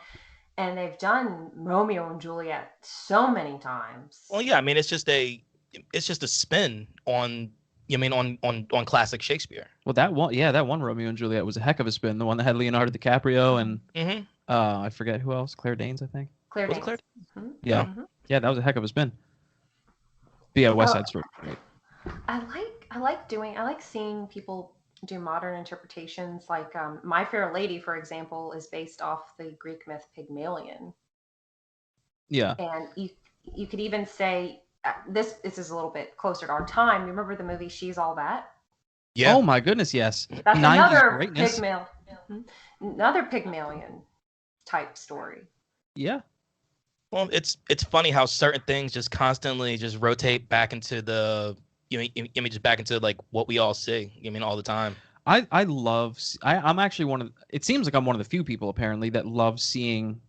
and they've done Romeo and Juliet so many times. Well, yeah, I mean, it's just a spin on, on classic Shakespeare. Well, that one Romeo and Juliet was a heck of a spin. The one that had Leonardo DiCaprio and Mm-hmm. I forget who else. Claire Danes, I think. Claire Was it Danes. Claire? Mhm. Yeah. Mhm. Yeah, that was a heck of a spin. But yeah, West Side Story. Right. I like seeing people do modern interpretations. Like My Fair Lady, for example, is based off the Greek myth Pygmalion, Yeah. and you could even say this is a little bit closer to our time. Remember the movie She's All That? Yeah. Oh my goodness, yes. That's 90s another greatness. another Pygmalion type story. Yeah. Well, it's funny how certain things just constantly just rotate back into the just back into like what we all see. All the time. I'm actually it seems like I'm one of the few people apparently that love seeing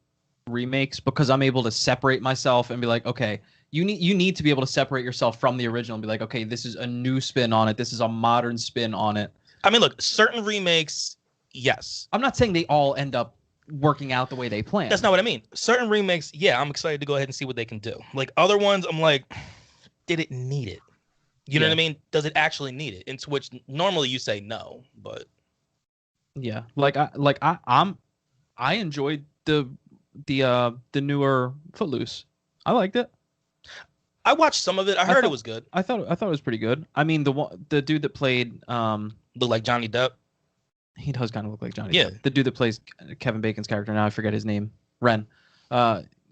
remakes because I'm able to separate myself and be like, okay, you need to be able to separate yourself from the original and be like, okay, this is a new spin on it. This is a modern spin on it. I mean, look, certain remakes, yes. I'm not saying they all end up working out the way they planned. That's not what I mean. Certain remakes, yeah, I'm excited to go ahead and see what they can do. Like other ones, I'm like, did it need it? You know what I mean? Does it actually need it? Into which normally you say no, but yeah, I enjoyed the newer Footloose. I liked it. I watched some of it. I heard it thought- was good. I thought it was pretty good. I mean, the dude that played Looked like Johnny Depp. he does kind of look like Johnny Yeah. Depp. The dude that plays Kevin Bacon's character, now I forget his name, Ren.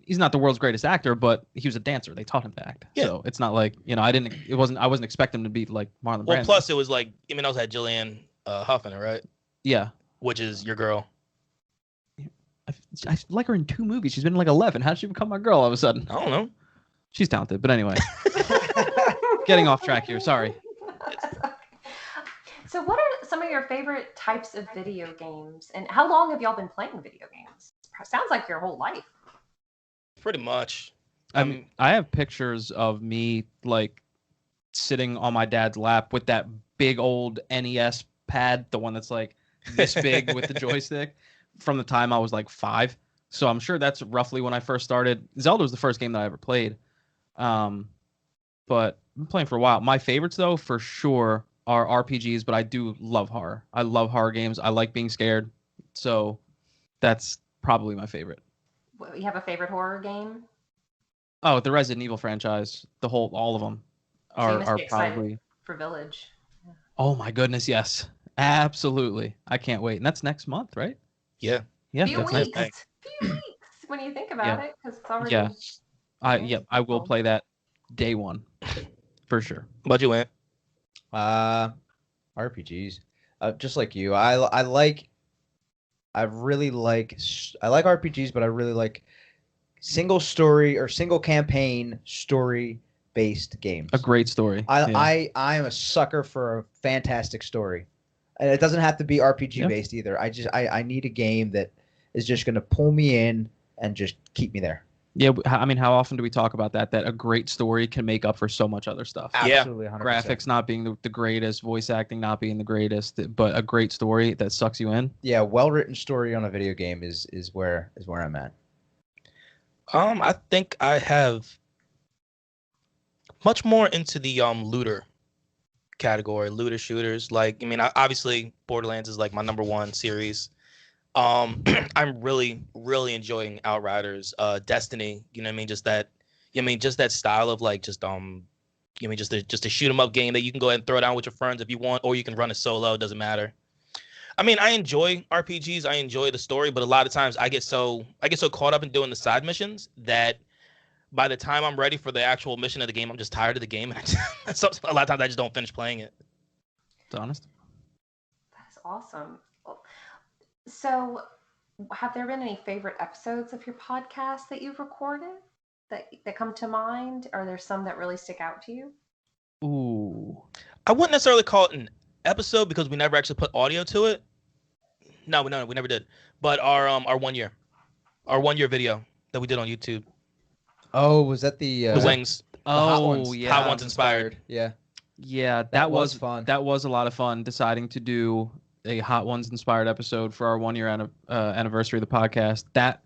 He's not the world's greatest actor, but he was a dancer. They taught him to act. Yeah. So it's not like, I wasn't expecting him to be like Marlon Well, Brando. plus it was like, also had Jillian Huff in it, right? Yeah. Which is your girl. I like her in 2 movies. She's been in like 11. How did she become my girl all of a sudden? I don't know. She's talented, but anyway. Getting off track here. Sorry. So what are some of your favorite types of video games, and how long have y'all been playing video games? Sounds like your whole life. Pretty much. I mean, I have pictures of me like sitting on my dad's lap with that big old NES pad, the one that's like this big with the joystick, from the time I was like 5. So I'm sure that's roughly when I first started. Zelda was the first game that I ever played. But I've been playing for a while. My favorites, though, for sure, are RPGs, but I do love horror. I love horror games. I like being scared. So that's probably my favorite. You have a favorite horror game? Oh, the Resident Evil franchise, all of them So you must are be excited probably. for Village. Oh my goodness, yes, absolutely. I can't wait. And that's next month, right? Yeah. Yeah, Few that's weeks. next. Few weeks when you think about it, because it's already. Yeah. Yeah, I will cool. play that day one for sure. What you went? RPGs. Just like you, I like RPGs, but I really like single story or single campaign story based games. A great story. I am a sucker for a fantastic story, and it doesn't have to be RPG based either. I need a game that is just going to pull me in and just keep me there. Yeah, I mean, how often do we talk about that? That a great story can make up for so much other stuff. Absolutely, 100%. Graphics not being the greatest, voice acting not being the greatest, but a great story that sucks you in. Yeah, well written story on a video game is where I'm at. I think I have much more into the looter category, looter shooters. Like, I mean, obviously Borderlands is like my number one series. I'm really enjoying Outriders, Destiny. You know what I mean? Just that style of like just just a shoot 'em up game that you can go ahead and throw down with your friends if you want, or you can run it solo. It doesn't matter. I mean, I enjoy RPGs. I enjoy the story, but a lot of times I get so caught up in doing the side missions that by the time I'm ready for the actual mission of the game, I'm just tired of the game, and so a lot of times I just don't finish playing it. It's honest. That's awesome. So, have there been any favorite episodes of your podcast that you've recorded that come to mind? Are there some that really stick out to you? Ooh. I wouldn't necessarily call it an episode because we never actually put audio to it. No, we never did. But our 1 year video that we did on YouTube. Oh, was that the wings? Hot Ones. Yeah. Hot Ones inspired. Yeah. Yeah, That was fun. That was a lot of fun deciding to do a Hot Ones inspired episode for our 1 year anniversary of the podcast. That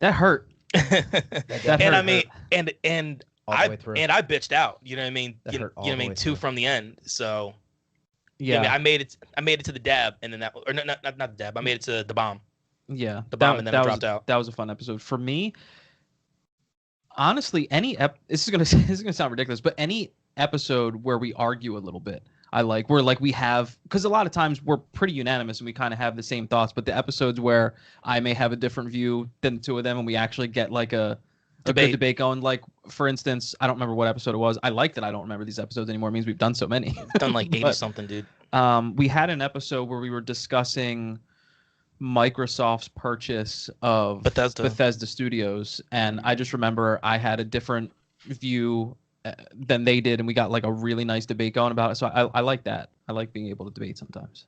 hurt. And I mean, and All the way through. I bitched out. You know what I mean? That You hurt know all what I the mean? way Two through. from the end. So Yeah. I made it to the dab, and then that, or not the dab. I made it to the bomb. Yeah. The bomb, and then I dropped out. That was a fun episode for me. Honestly, this is gonna sound ridiculous, but any episode where we argue a little bit, I like. Where like we have, because a lot of times we're pretty unanimous and we kind of have the same thoughts, but the episodes where I may have a different view than the two of them, and we actually get like a good debate going. Like, for instance, I don't remember what episode it was. I like that I don't remember these episodes anymore. It means we've done so many. Done like 80 something, dude. We had an episode where we were discussing Microsoft's purchase of Bethesda Studios, and I just remember I had a different view than they did, and we got like a really nice debate going about it. So I like that. I like being able to debate sometimes.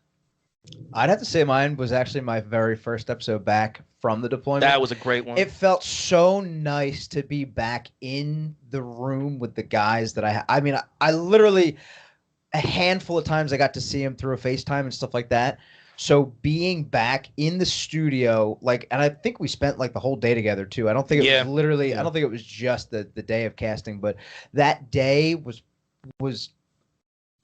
I'd have to say mine was actually my very first episode back from the deployment. That was a great one. It felt so nice to be back in the room with the guys that I mean, I literally a handful of times I got to see him through a FaceTime and stuff like that. So being back in the studio, like, and I think we spent like the whole day together too. I don't think it was literally, I don't think it was just the day of casting, but that day was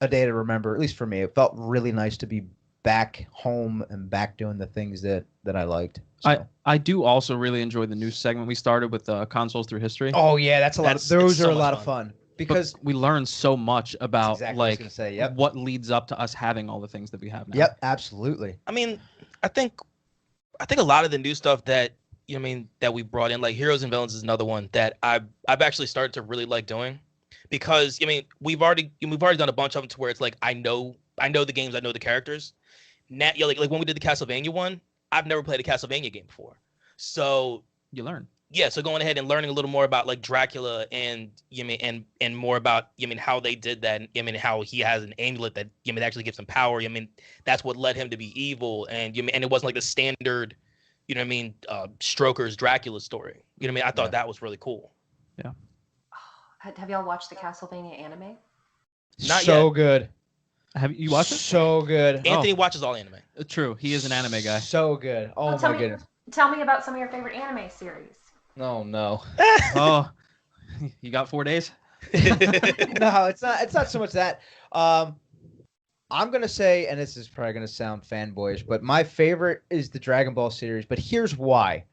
a day to remember, at least for me. It felt really nice to be back home and back doing the things that I liked. So. I do also really enjoy the new segment we started with Consoles Through History. Oh yeah, that's a lot. Those are a lot of fun. Because we learn so much about exactly like what leads up to us having all the things that we have now. Yep, absolutely. I mean, I think a lot of the new stuff that that we brought in, like Heroes and Villains, is another one that I've actually started to really like doing, because we've already done a bunch of them to where it's like I know the games, I know the characters. Now, like when we did the Castlevania one, I've never played a Castlevania game before, so you learn. Yeah, so going ahead and learning a little more about like Dracula and and more about how they did that, and how he has an amulet that actually gives him power. That's what led him to be evil, and and it wasn't like the standard, Stroker's Dracula story. I thought that was really cool. Yeah. Have y'all watched the Castlevania anime? Not so yet. Good. Have you watched it? So good. Anthony watches all anime. True, he is an anime guy. So good. Oh my goodness. Tell me about some of your favorite anime series. No, no. Oh, you got 4 days? No, it's not. It's not so much that. I'm gonna say, and this is probably gonna sound fanboyish, but my favorite is the Dragon Ball series. But here's why.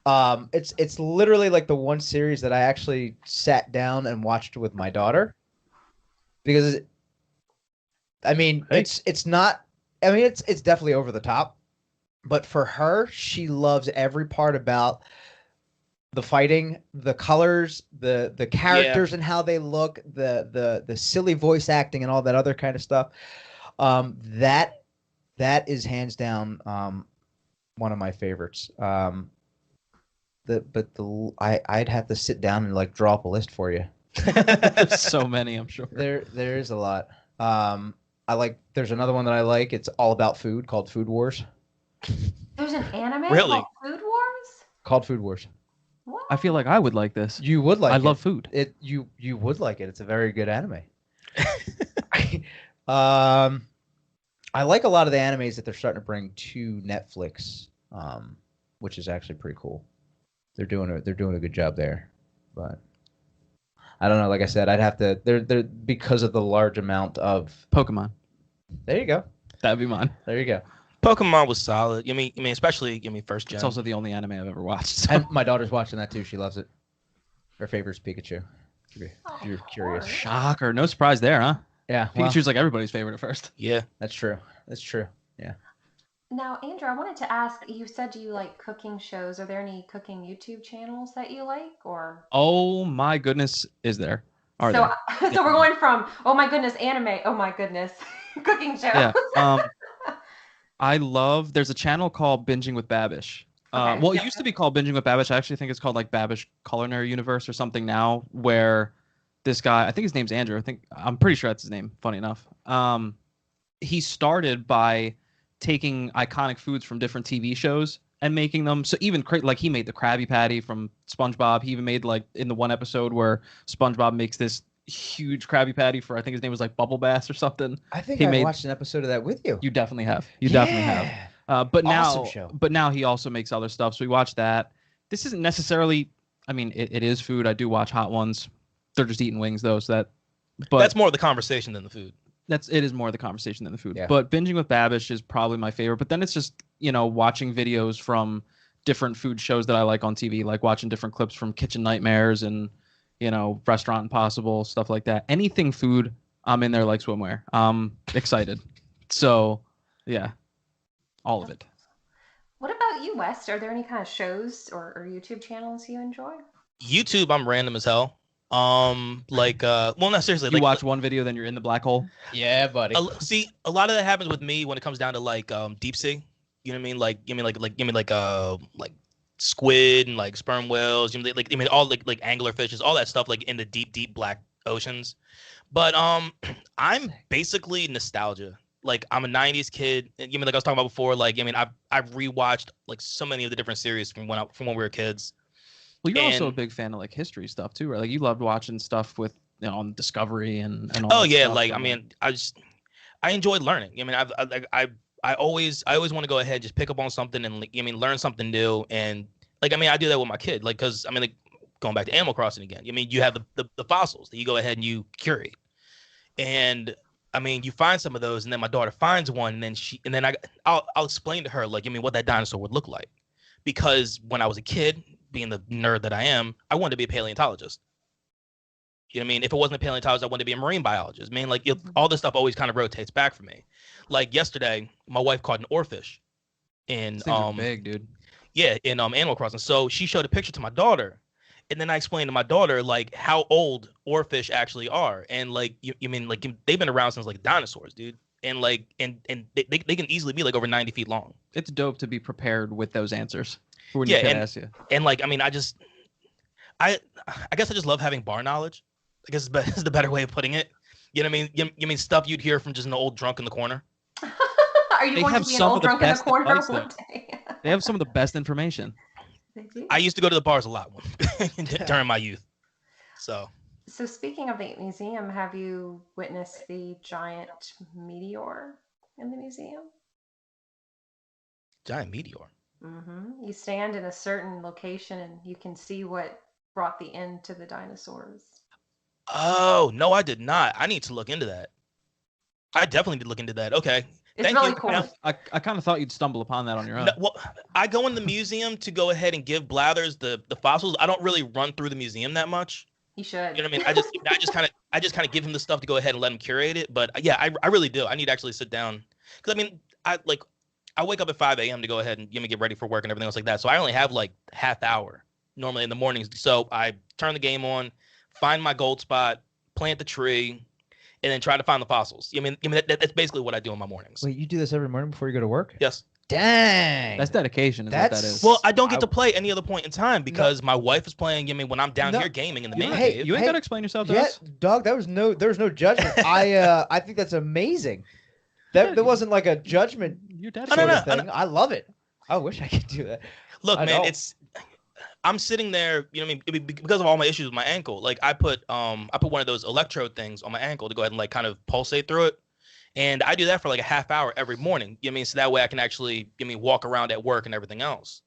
It's literally like the one series that I actually sat down and watched with my daughter, because I mean Hey. it's not. I mean it's definitely over the top, but for her, she loves every part about the fighting, the colors, the characters and how they look, the silly voice acting and all that other kind of stuff. That is hands down one of my favorites. I'd have to sit down and like draw up a list for you. There's so many, I'm sure. There is a lot. There's another one that I like. It's all about food called Food Wars. There's an anime Really? called Food Wars? Called Food Wars. What? I feel like I would like this. You would like I it. love food. You would like it. It's a very good anime. I like a lot of the animes that they're starting to bring to Netflix, which is actually pretty cool. They're doing a good job there, but I don't know. Like I said, I'd have to. They're because of the large amount of. Pokemon. There you go. That'd be mine. There you go. Pokemon was solid. I mean, especially first gen. It's also the only anime I've ever watched. So. And my daughter's watching that too. She loves it. Her favorite's Pikachu. If you're curious. Shocker. No surprise there, huh? Yeah. Well, Pikachu's like everybody's favorite at first. Yeah. that's true. That's true. Yeah. Now, Andrew, I wanted to ask, you said you like cooking shows. Are there any cooking YouTube channels that you like, or? Oh my goodness, is there? Are so, there? so we're going from, oh my goodness, anime, oh my goodness, cooking shows. Yeah. I love. There's a channel called Binging with Babish. Okay. Well, it used to be called Binging with Babish. I actually think it's called like Babish Culinary Universe or something now, where this guy, I think his name's Andrew. I'm pretty sure that's his name. Funny enough, he started by taking iconic foods from different TV shows and making them. So even like he made the Krabby Patty from SpongeBob. He even made like in the one episode where SpongeBob makes this huge Krabby Patty for, I think his name was like Bubble Bass or something. I think He I made- watched an episode of that with you. You definitely have. You definitely have. But Awesome now, show. but now he also makes other stuff. So we watch that. This isn't necessarily. I mean, it is food. I do watch Hot Ones. They're just eating wings though. So that. But That's more of the conversation than the food. it is more the conversation than the food. Yeah. But Binging with Babish is probably my favorite. But then it's just watching videos from different food shows that I like on TV, like watching different clips from Kitchen Nightmares and Restaurant Impossible, stuff like that. Anything food, I'm in there like swimwear. I'm excited. So yeah, all of it. What about you, West? Are there any kind of shows or YouTube channels you enjoy? YouTube, I'm random as hell. Well, not seriously. You watch one video, then you're in the black hole. Yeah, buddy. See, a lot of that happens with me when it comes down to like deep sea. You know what I mean? Like, give me like squid and like sperm whales. All like angler fishes, all that stuff like in the deep black oceans. But I'm basically nostalgia. Like I'm a '90s kid. Like I was talking about before. Like I've rewatched like so many of the different series from when we were kids. Well, you're also a And- big fan of like history stuff too, right? Like you loved watching stuff with on Discovery and all. Oh that yeah, stuff. like I enjoyed learning. I always want to go ahead, just pick up on something and learn something new. And I do that with my kid, because going back to Animal Crossing again. You have the fossils that you go ahead and you curate, and you find some of those, and then my daughter finds one, and then I'll explain to her what that dinosaur would look like, because when I was a kid, being the nerd that I am, I wanted to be a paleontologist. You know what I mean? If it wasn't a paleontologist, I wanted to be a marine biologist. All this stuff always kind of rotates back for me. Like yesterday, my wife caught an oarfish in These things are big, dude. yeah, in Animal Crossing. So she showed a picture to my daughter, and then I explained to my daughter how old oarfish actually are, and they've been around since dinosaurs, dude, and they can easily be over 90 feet long. It's dope to be prepared with those answers for when Yeah, your kid asks you. And I guess I just love having bar knowledge. I guess is the better way of putting it. You know what I mean? You mean stuff you'd hear from just an old drunk in the corner? Are you They going have to be an some old of the drunk in the best corner advice, one day? They have some of the best information. They do. I used to go to the bars a lot during my youth. So So speaking of the museum, have you witnessed the giant meteor in the museum? giant meteor. You stand in a certain location and you can see what brought the end to the dinosaurs. Oh, no, I did not. I need to look into that. I definitely did look into that. Okay. It's Thank really you. cool. Now, I kind of thought you'd stumble upon that on your own. no, well, I go in the museum to go ahead and give Blathers the fossils. I don't really run through the museum that much. You should. You know what I mean? I just kind of give him the stuff to go ahead and let him curate it. But yeah, I really do. I need to actually sit down because I mean, I wake up at 5 a.m. to go ahead and get ready for work and everything else like that. So I only have like half hour normally in the mornings. So I turn the game on, find my gold spot, plant the tree, and then try to find the fossils. I mean that's basically what I do in my mornings. Wait, you do this every morning before you go to work? Yes. Dang. That's dedication. Is what that That's- is. Well, I don't get to play any other point in time because my wife is playing. When I'm down No. here gaming in the You main don't- Hey, cave. you ain't hey, got to explain yourself to Yeah, us. dog. There was no judgment. I think that's amazing. That wasn't like a judgment You're No, sort dedicated. no, of thing. I love it. I wish I could do that. Look, I man, know. I'm sitting there, because of all my issues with my ankle. Like I put one of those electrode things on my ankle to go ahead and like kind of pulsate through it. And I do that for like a half hour every morning. So that way I can actually walk around at work and everything else.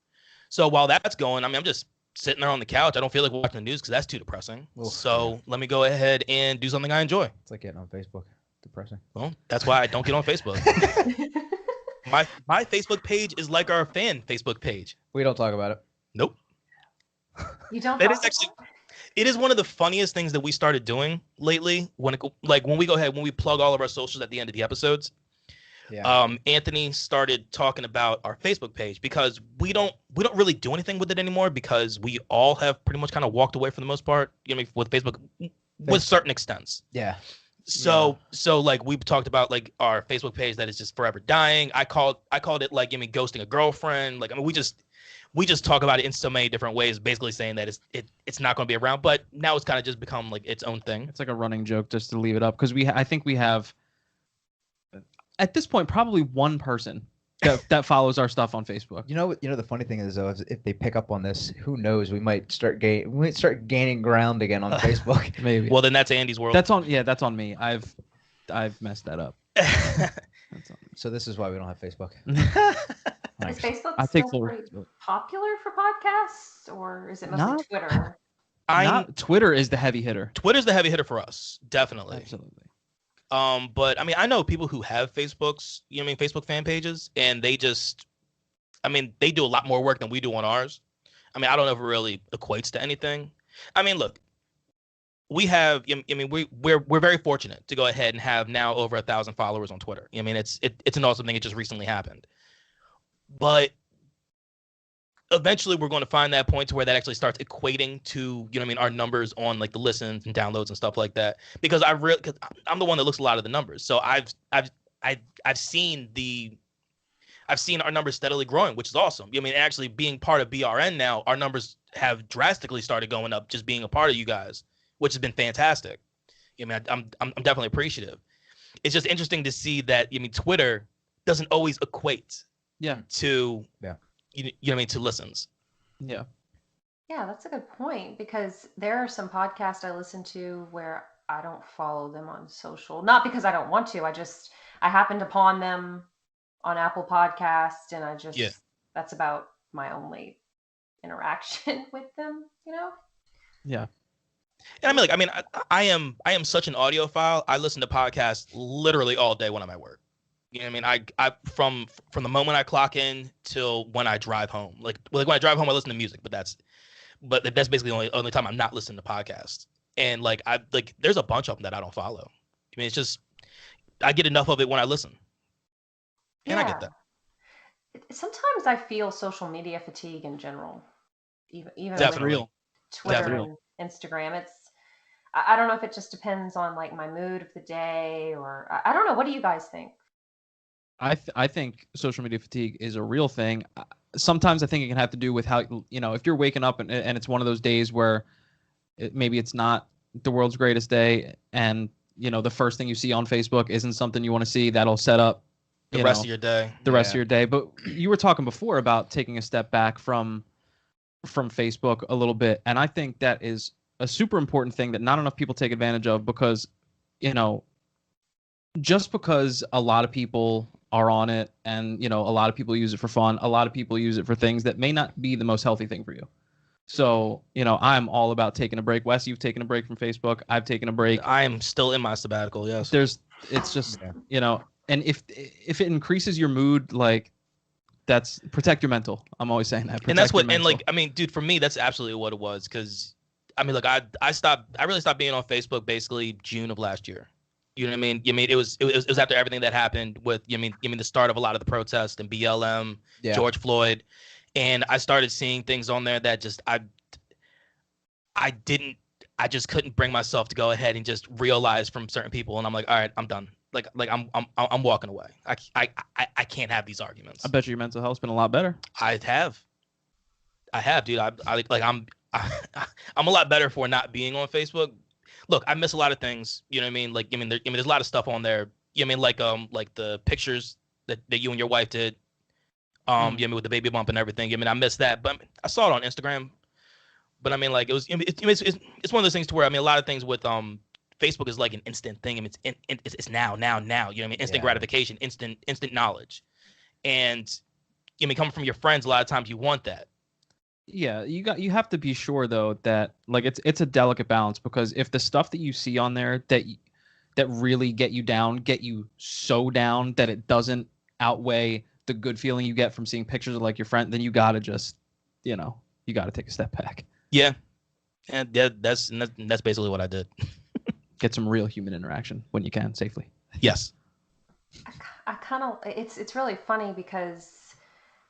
So while that's going, I'm just sitting there on the couch. I don't feel like watching the news because that's too depressing. Oof, So let me go ahead and do something I enjoy. It's like getting on Facebook. Depressing. Well, that's why I don't get on Facebook. My Facebook page is like our fan Facebook page. We don't talk about it. Nope. You don't. That is talk actually, it is one of the funniest things that we started doing lately. When we plug all of our socials at the end of the episodes. Yeah. Anthony started talking about our Facebook page because we don't really do anything with it anymore because we all have pretty much kind of walked away for the most part. With Facebook, with certain extents. Yeah. So like we've talked about like our Facebook page that is just forever dying. I called it like ghosting a girlfriend. Like we just talk about it in so many different ways, basically saying that it's not going to be around. But now it's kind of just become like its own thing. It's like a running joke just to leave it up because I think we have at this point probably one person that follows our stuff on Facebook. You know the funny thing is though, if they pick up on this, who knows? We might start gaining ground again on Facebook. Maybe. Well, then that's Andy's world. That's on me. I've messed that up. That's on me. So this is why we don't have Facebook. Is Facebook I take still full pretty responsibility. popular for podcasts, or is it mostly Twitter? Twitter is the heavy hitter. Twitter's the heavy hitter for us, definitely. Absolutely. But I mean, I know people who have Facebooks, Facebook fan pages, and they just, they do a lot more work than we do on ours. I don't know if it really equates to anything. Look, we have, we're very fortunate to go ahead and have now over 1,000 followers on Twitter. It's an awesome thing. It just recently happened, but eventually we're going to find that point to where that actually starts equating to, our numbers on like the listens and downloads and stuff like that. Because because I'm the one that looks a lot of the numbers. So I've seen our numbers steadily growing, which is awesome. Actually being part of BRN now, our numbers have drastically started going up just being a part of you guys, which has been fantastic. I'm definitely appreciative. It's just interesting to see that, Twitter doesn't always equate to to listens. Yeah. Yeah, that's a good point because there are some podcasts I listen to where I don't follow them on social. Not because I don't want to. I happened upon them on Apple Podcast and that's about my only interaction with them, Yeah. And I am such an audiophile. I listen to podcasts literally all day when I'm at work. I from the moment I clock in till when I drive home. Like when I drive home, I listen to music, but that's basically the only time I'm not listening to podcasts. And there's a bunch of them that I don't follow. It's just I get enough of it when I listen, and I get that. Sometimes I feel social media fatigue in general, even Definitely. with Twitter Definitely. and Instagram. I don't know if it just depends on like my mood of the day, or I don't know. What do you guys think? I think social media fatigue is a real thing. Sometimes I think it can have to do with how, if you're waking up and it's one of those days where maybe it's not the world's greatest day and, the first thing you see on Facebook isn't something you want to see, that'll set up The rest of your day. the rest of your day. But you were talking before about taking a step back from Facebook a little bit. And I think that is a super important thing that not enough people take advantage of because, just because a lot of people are on it, and a lot of people use it for fun. A lot of people use it for things that may not be the most healthy thing for you. So, I'm all about taking a break. Wes, you've taken a break from Facebook. I've taken a break. I am still in my sabbatical. Yes. It's just, and if it increases your mood, like, that's protect your mental. I'm always saying that. And that's what, and like, I mean, dude, for me, that's absolutely what it was. Cause I mean, look, I really stopped being on Facebook basically June of last year. You know what I mean? It was after everything that happened with, the start of a lot of the protests and BLM, George Floyd. And I started seeing things on there that just, I just couldn't bring myself to go ahead and just realize from certain people. And I'm like, all right, I'm done. Like I'm walking away. I can't have these arguments. I bet your mental health's been a lot better. I have, dude. I'm a lot better for not being on Facebook. Look, I miss a lot of things. You know what I mean? Like, there's a lot of stuff on there. You know what I mean? Like the pictures that you and your wife did. You know what I mean, with the baby bump and everything. I mean, I miss that, but I saw it on Instagram. But I mean, like, it's one of those things to where, I mean, a lot of things with Facebook is like an instant thing. I mean, it's now. You know what I mean? Instant gratification, instant knowledge, and coming from your friends, a lot of times you want that. Yeah, you have to be sure though that, like, it's a delicate balance, because if the stuff that you see on there that really get you so down that it doesn't outweigh the good feeling you get from seeing pictures of, like, your friend, then you gotta just, you gotta take a step back. Yeah, and that's basically what I did. Get some real human interaction when you can safely. Yes. I kind of, it's really funny because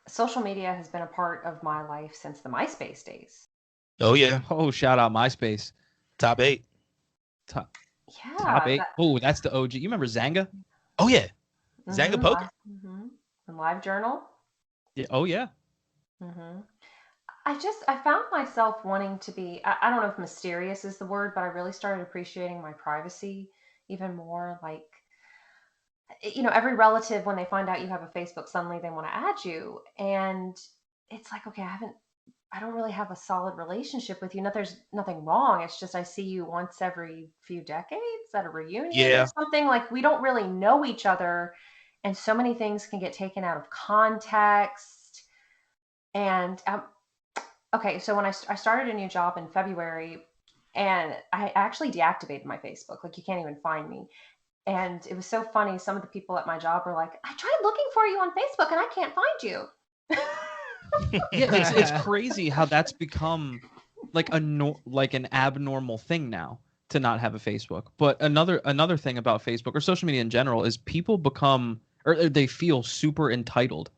social media has been a part of my life since the MySpace days. Oh yeah. Oh, shout out MySpace. Top 8. Top 8. Yeah. Oh, that's the OG. You remember Zanga? Oh yeah. Zanga Poker. And LiveJournal. Yeah. Oh yeah. I found myself wanting to be, I don't know if mysterious is the word, but I really started appreciating my privacy even more. Like, every relative, when they find out you have a Facebook, suddenly they want to add you. And it's like, okay, I don't really have a solid relationship with you. There's nothing wrong. It's just I see you once every few decades at a reunion or something. Like, we don't really know each other. And so many things can get taken out of context. And okay, so when I started a new job in February, and I actually deactivated my Facebook. Like, you can't even find me. And it was so funny. Some of the people at my job were like, I tried looking for you on Facebook and I can't find you. Yeah, it's crazy how that's become like an abnormal thing now to not have a Facebook. But another thing about Facebook or social media in general is people become, or they feel super entitled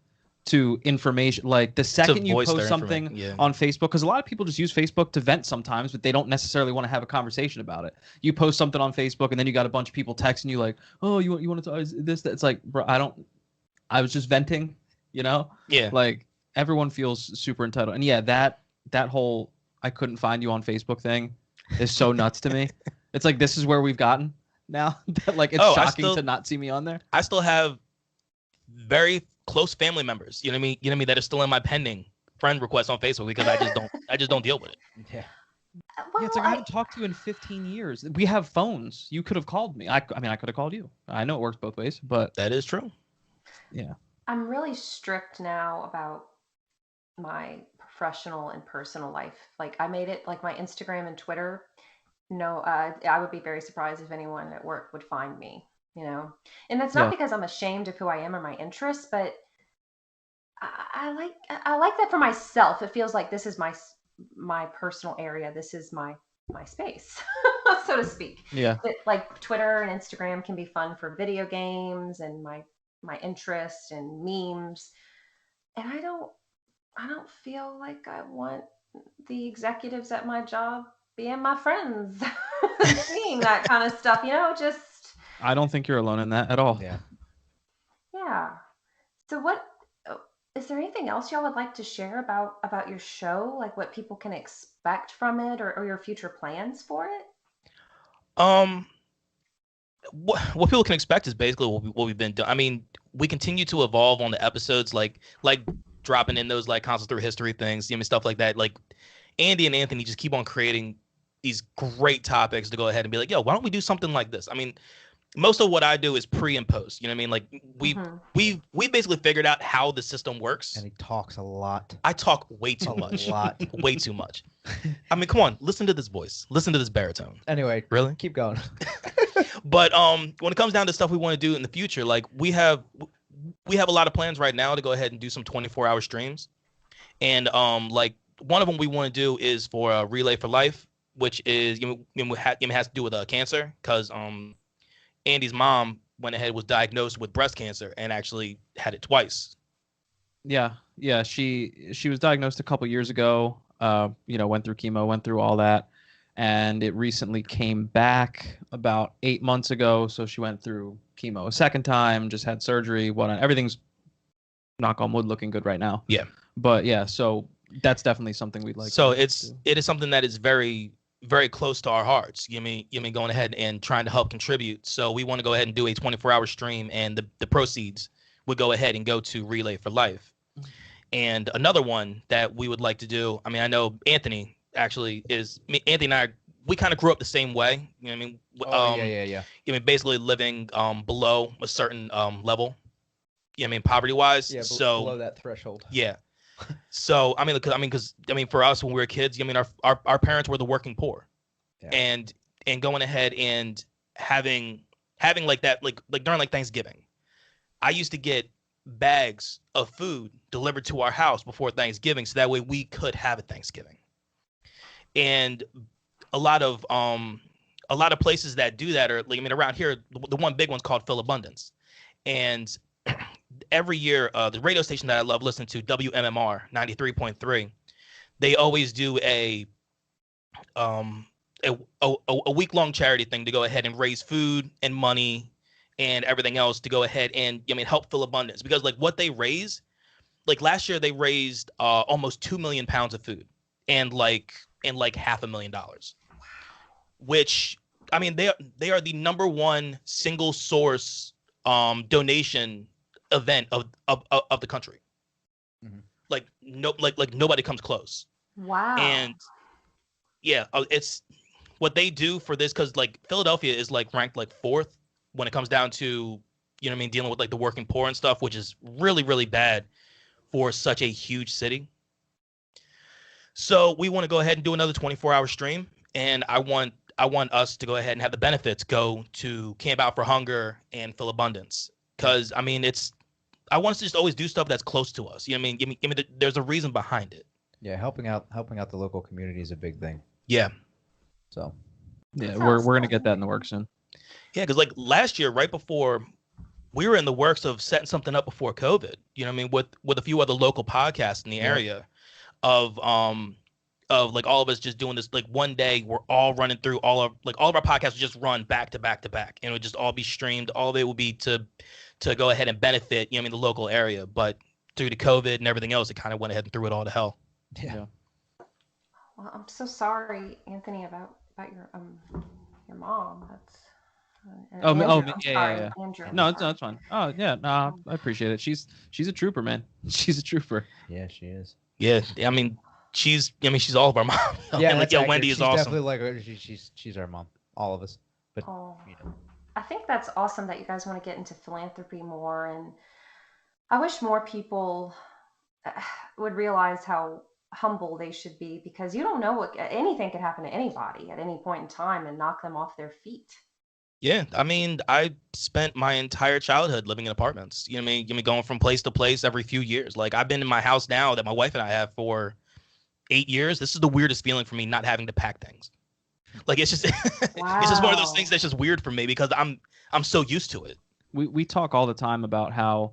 to information. Like, the second you post something on Facebook, because a lot of people just use Facebook to vent sometimes, but they don't necessarily want to have a conversation about it. You post something on Facebook and then you got a bunch of people texting you like, oh, you want to talk this, that. It's like, bro, I was just venting, Yeah. Like, everyone feels super entitled. And yeah, that whole I couldn't find you on Facebook thing is so nuts to me. It's like, this is where we've gotten now. Like, it's shocking to not see me on there. I still have very close family members, you know what I mean, that are still in my pending friend requests on Facebook because I just don't deal with it. Yeah. Well, Yeah, it's like, I haven't talked to you in 15 years. We have phones. You could have called me. I mean, I could have called you. I know it works both ways, but that is true. Yeah. I'm really strict now about my professional and personal life. Like, I made it like my Instagram and Twitter. No, I would be very surprised if anyone at work would find me, and that's not because I'm ashamed of who I am or my interests, but I like that for myself. It feels like this is my personal area. This is my space, so to speak. Yeah. But, like, Twitter and Instagram can be fun for video games and my interests and memes. And I don't feel like I want the executives at my job being my friends, seeing that kind of stuff, just. I don't think you're alone in that at all. Yeah. Yeah. So is there anything else y'all would like to share about your show? Like, what people can expect from it, or your future plans for it? What people can expect is basically what we've been doing. I mean, we continue to evolve on the episodes, like dropping in those like concepts through history things, stuff like that. Like, Andy and Anthony just keep on creating these great topics to go ahead and be like, yo, why don't we do something like this? I mean, most of what I do is pre and post. You know what I mean? Like Mhm. we basically figured out how the system works. And he talks a lot. I talk way too much. A lot. Way too much. I mean, come on, listen to this voice. Listen to this baritone. Anyway, Really? keep going. But when it comes down to stuff we want to do in the future, like we have a lot of plans right now to go ahead and do some 24-hour streams. And like one of them we want to do is for a Relay for Life, which is has to do with cancer, because Andy's mom went ahead, was diagnosed with breast cancer, and actually had it twice. Yeah. She was diagnosed a couple years ago. Went through chemo, went through all that, and it recently came back about 8 months ago. So she went through chemo a second time, just had surgery. Everything's, knock on wood, looking good right now. Yeah. But yeah, so that's definitely something we'd like. So to do. it is something that is very, very close to our hearts. You mean going ahead and trying to help contribute. So we want to go ahead and do a 24-hour stream, and the proceeds would go ahead and go to Relay for Life. And another one that we would like to do, I mean, I know Anthony actually Anthony and I, we kind of grew up the same way. You know what I mean? Yeah. I mean, basically living below a certain level. You know what I mean, poverty wise. Yeah, so below that threshold. Yeah. So because for us when we were kids, I mean, our parents were the working poor. Yeah. And going ahead and having like that, like during like Thanksgiving, I used to get bags of food delivered to our house before Thanksgiving, so that way we could have a Thanksgiving. And a lot of places that do that are, like, I mean, around here, the one big one's called Phil Abundance. And every year, the radio station that I love listening to, WMMR 93.3, they always do a week-long charity thing to go ahead and raise food and money and everything else to go ahead and help Phil Abundance, because like what they raise, like last year they raised almost 2 million pounds of food and like $500,000, which, I mean, they are the number one single source donation event of the country. Mm-hmm. Like nobody comes close. Wow. And yeah, it's what they do for this, because like Philadelphia is like ranked like 4th when it comes down to, dealing with like the working poor and stuff, which is really, really bad for such a huge city. So we want to go ahead and do another 24-hour stream, and I want us to go ahead and have the benefits go to Camp Out for Hunger and Phil Abundance, because I mean, I want us to just always do stuff that's close to us. You know what I mean? There's a reason behind it. Yeah, helping out the local community is a big thing. Yeah. So. Yeah, we're gonna get that in the works soon. Yeah, because like last year, right before, we were in the works of setting something up before COVID. You know what I mean? With a few other local podcasts in the area, of like all of us just doing this, like one day we're all running through all of our podcasts would just run back to back to back, and it would just all be streamed. All of it would be to go ahead and benefit, the local area. But due to COVID and everything else, it kind of went ahead and threw it all to hell. Yeah. Well, I'm so sorry, Anthony, about your mom. That's Yeah. Andrew, No, I'm it's sorry. fine. Oh yeah, no, I appreciate it. She's a trooper, man. She's a trooper. Yeah, she is. Yeah, I mean, she's all of our mom. Yeah, and like, that's Wendy accurate. is awesome. Definitely like she's our mom, all of us. But I think that's awesome that you guys want to get into philanthropy more, and I wish more people would realize how humble they should be, because you don't know anything could happen to anybody at any point in time and knock them off their feet. Yeah, I mean, I spent my entire childhood living in apartments. You know what I mean? Going from place to place every few years. Like, I've been in my house now that my wife and I have for 8 years. This is the weirdest feeling for me, not having to pack things. Like, it's just it's just one of those things that's just weird for me, because I'm so used to it. We talk all the time about how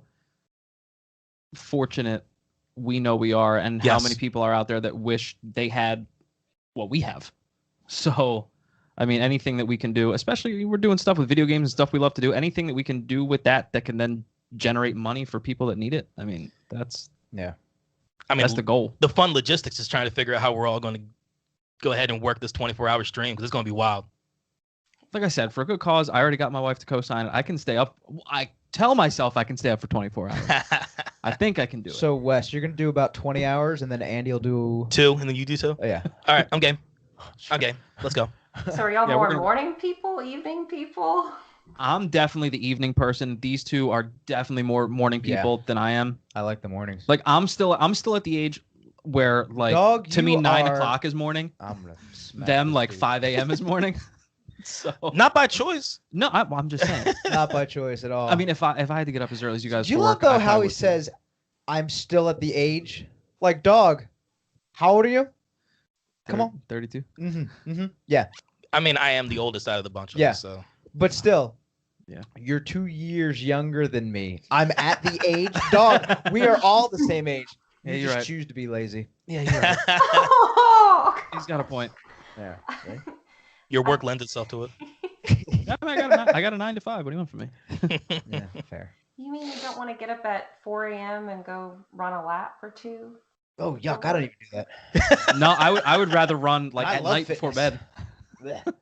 fortunate we know we are, and how many people are out there that wish they had what we have. So, I mean, anything that we can do, especially we're doing stuff with video games and stuff we love to do, anything that we can do with that can then generate money for people that need it. I mean, that's that's the goal. The fun logistics is trying to figure out how we're all going to go ahead and work this 24-hour stream, because it's going to be wild. Like I said, for a good cause, I already got my wife to co-sign it. I can stay up. I tell myself I can stay up for 24 hours. I think I can do it. So, Wes, you're going to do about 20 hours, and then Andy will do 2, and then you do 2? Oh, yeah. All right, I'm game. I'm game. Let's go. So are y'all Yeah, more morning people, evening people? I'm definitely the evening person. These two are definitely more morning Yeah. people than I am. I like the mornings. Like I'm still at the age where like Dog, to me you 9 are- o'clock is morning. I'm gonna smack Them this like dude. 5 a.m. is morning. So Not by choice. no, I'm just saying. Not by choice at all. I mean, if I had to get up as early as you guys do you for love work, though I how probably he would too. says, "I'm still at the age"? Like, dog, how old are you? Come on. 32. Yeah, I mean, I am the oldest out of the bunch of Yeah. us, so but still. Yeah. You're 2 years younger than me. I'm at the age, dog. We are all the same age. You Yeah, you're just right. choose to be lazy. Yeah, you're right. Oh, He's got a point. Yeah. your work lends itself to it. Yeah, I got a 9 to 5. What do you want from me? Yeah. Fair. you mean you don't want to get up at 4 a.m. and go run a lap or two? Oh yuck! I don't even do that. No, I would rather run like I at love night before fitness. bed. Blech.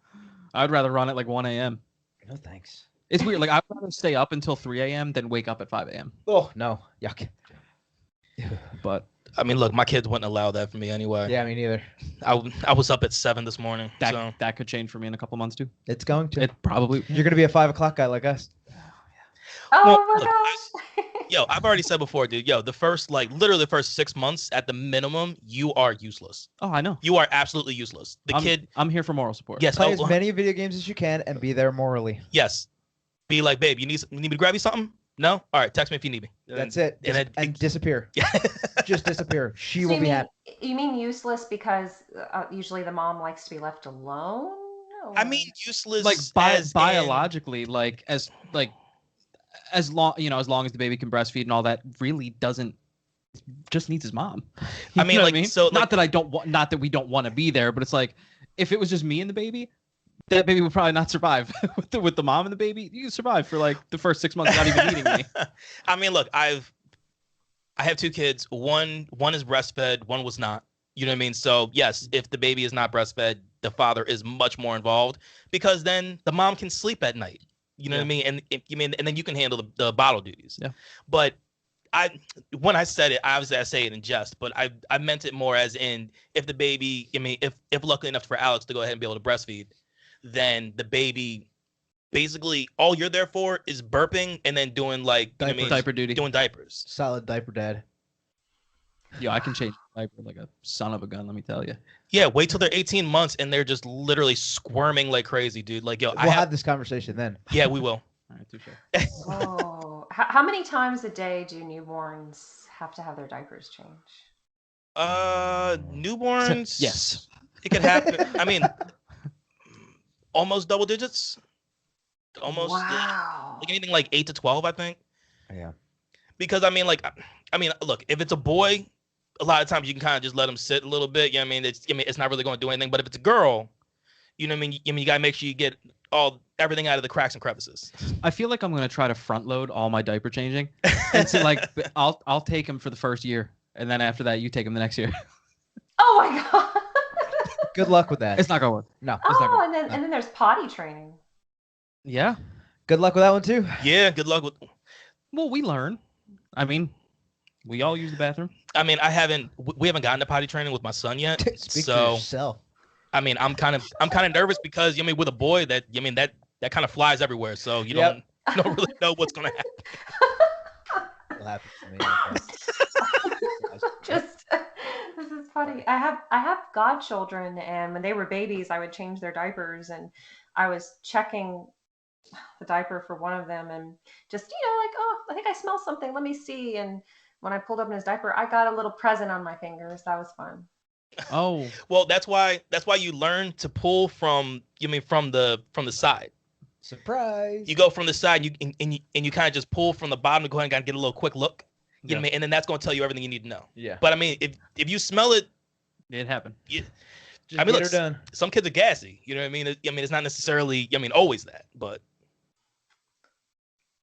I'd rather run at like 1 a.m. No thanks. It's weird. Like I'd rather stay up until 3 a.m. than wake up at 5 a.m. Oh no! Yuck. But I mean, look, my kids wouldn't allow that for me anyway. Yeah, me neither. I was up at 7 this morning. that So that could change for me in a couple months too. It's going to. It probably. You're gonna be a 5 o'clock guy like us. Oh Well, my look, gosh. yo, I've already said before, dude. Yo, the first literally the first 6 months at the minimum, you are useless. Oh, I know. You are absolutely useless. The kid, I'm here for moral support. yes, Play oh, as many video games as you can and be there morally. yes. Be like, babe, you need me to grab you something? No? All right, text me if you need me. That's it. And Disappear. Yeah. Just disappear. She So will you be mean, happy. You mean useless because usually the mom likes to be left alone? I mean, useless Like as in- biologically, like as long as long as the baby can breastfeed and all that, really doesn't. Just needs his mom. You I mean, know what like, so, not that I don't want, not that we don't want to be there, but it's like if it was just me and the baby, that baby would probably not survive. with the mom and the baby, you can survive for like the first 6 months not even eating me. I mean, look, I have 2 kids. One is breastfed, one was not. You know what I mean? So yes, if the baby is not breastfed, the father is much more involved because then the mom can sleep at night. You know what I mean? And and then you can handle the bottle duties. Yeah. But when I said it, obviously I say it in jest, but I meant it more as in if the baby, if lucky enough for Alex to go ahead and be able to breastfeed, then the baby basically all you're there for is burping and then doing like Diaper duty. doing diapers. Solid diaper dad. Yo, I can change a diaper like a son of a gun. Let me tell you. Yeah, wait till they're 18 months and they're just literally squirming like crazy, dude. Like, yo, We'll have this conversation then. yeah, we will. All right, touche. Oh, how many times a day do newborns have to have their diapers changed? Newborns. Yes. It could happen. I mean, almost double digits. Almost. Wow. Like anything like 8 to 12, I think. Yeah. Because I mean, look, if it's a boy, a lot of times you can kind of just let them sit a little bit. You know what I mean? It's not really going to do anything. But if it's a girl, you know what I mean? You gotta make sure you get everything out of the cracks and crevices. I feel like I'm gonna try to front load all my diaper changing, and so like I'll take him for the first year, and then after that you take him the next year. Oh my god. Good luck with that. It's not gonna work. No. It's not Oh, gonna, and then there's potty training. Yeah. Good luck with that one too. Yeah, good luck with. Well, we learn. I mean, we all use the bathroom. I mean, we haven't gotten to potty training with my son yet. Speak for So yourself. I mean, I'm kind of nervous because with a boy that that kind of flies everywhere. So you Yep. don't really know what's gonna happen. It'll happen to me. Okay. Just this is funny. I have godchildren, and when they were babies, I would change their diapers, and I was checking the diaper for one of them, and just like, oh, I think I smell something. Let me see. And when I pulled open his diaper, I got a little present on my fingers. That was fun. Oh. Well, that's why you learn to pull from from the side. Surprise. You go from the side, and you kind of just pull from the bottom to go ahead and get a little quick look. You know what I mean? And then that's going to tell you everything you need to know. Yeah. But I mean, if you smell it, It happened. Just I mean, get look, her done. some kids are gassy. You know what I mean? It's not necessarily always that, but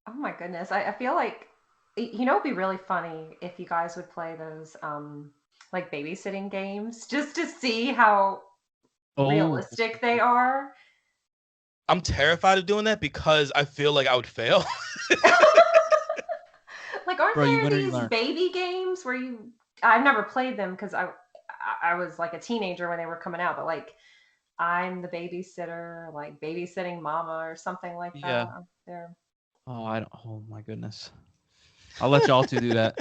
Oh my goodness. I feel like it'd be really funny if you guys would play those like babysitting games just to see how Oh. realistic they are. I'm terrified of doing that because I feel like I would fail. Like, aren't Bro, you there win or you these learn. baby games where I've never played them because I was like a teenager when they were coming out, but like I'm the babysitter, like babysitting mama or something like Yeah. that. They're Oh, I don't. Oh my goodness. I'll let y'all two do that.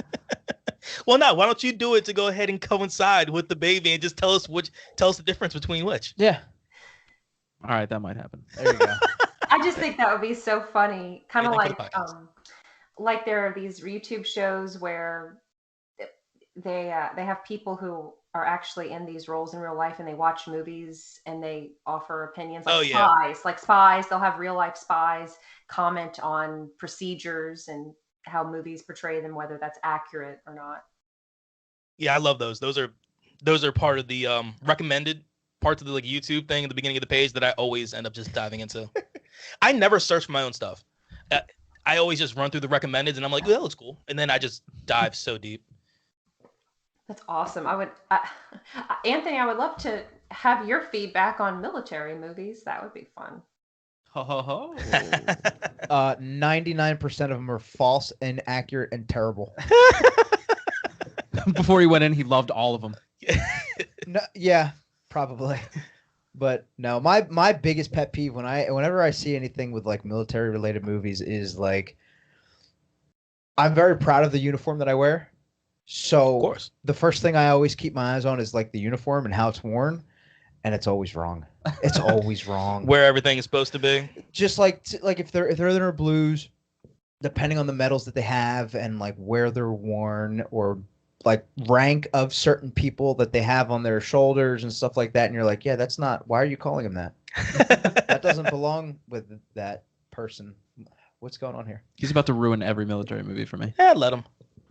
Well, no. Why don't you do it to go ahead and coincide with the baby and just tell us the difference between which? Yeah. All right, that might happen. There you go. I just think that would be so funny. Kind of Anything for the podcast. like there are these YouTube shows where they have people who are actually in these roles in real life and they watch movies and they offer opinions like Oh, yeah. spies. They'll have real life spies comment on procedures and how movies portray them, whether that's accurate or not. Yeah, I love those. Those are part of the recommended parts of the like YouTube thing at the beginning of the page that I always end up just diving into. I never search for my own stuff. I always just run through the recommended and I'm like, oh, that looks cool, and then I just dive so deep. That's awesome. Anthony, I would love to have your feedback on military movies. That would be fun. Ho ho ho. 99% of them are false, inaccurate, and terrible. Before he went in, he loved all of them. No, yeah, probably. But no, my biggest pet peeve whenever I see anything with like military related movies is like, I'm very proud of the uniform that I wear. So Of course. the first thing I always keep my eyes on is like the uniform and how it's worn, and it's always wrong. It's always wrong. Where everything is supposed to be. Just like if they're in their blues, depending on the medals that they have and like where they're worn or like rank of certain people that they have on their shoulders and stuff like that, and you're like, yeah, that's not. Why are you calling him that? That doesn't belong with that person. What's going on here? He's about to ruin every military movie for me. Yeah, let him.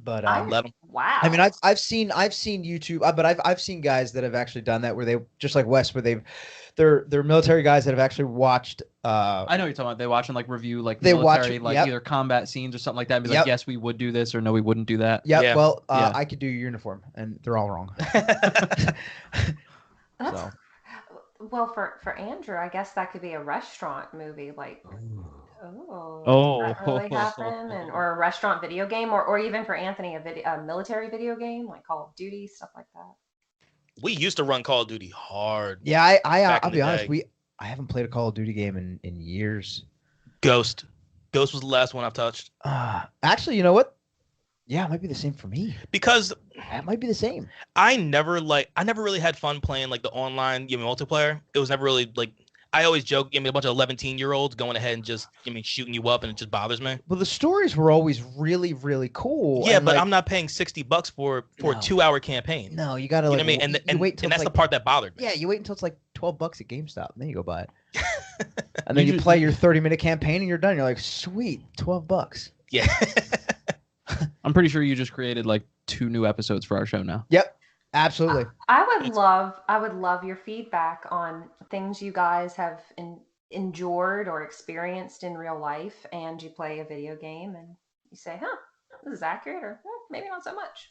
But Let him. Wow. I mean, I've seen YouTube, but I've seen guys that have actually done that where they just like Wes, where they're military guys that have actually watched. I know what you're talking about. They watch and like review like They watch military, it, like yep. either combat scenes or something like that. And be Yep. like, yes, we would do this, or no, we wouldn't do that. Yeah, Yeah. well, Yeah. I could do your uniform, and they're all wrong. That's, So. well, for Andrew, I guess that could be a restaurant movie, like. Oh. Does that really happen? Or a restaurant video game, or even for Anthony, a military video game like Call of Duty, stuff like that. We used to run Call of Duty hard. Yeah, Back I'll in be the honest. day. I haven't played a Call of Duty game in years. Ghost was the last one I've touched. Actually, you know what? Yeah, it might be the same for me. Because It might be the same. I never really had fun playing like the online multiplayer. It was never really like, I always joke, a bunch of 11-year-olds going ahead and just shooting you up, and it just bothers me. Well, the stories were always really, really cool. Yeah, and, but like, I'm not paying $60 for a No. 2-hour campaign. No, you gotta You know like. what I mean? And you wait till and that's it's the like, part that bothered me. Yeah, you wait until it's like $12 at GameStop, and then you go buy it. And then you just- play your 30-minute campaign, and you're done. You're like, sweet, $12. Yeah. I'm pretty sure you just created like 2 new episodes for our show now. Yep, absolutely. I would love your feedback on things you guys have endured or experienced in real life, and you play a video game and you say, huh, this is accurate, or maybe not so much.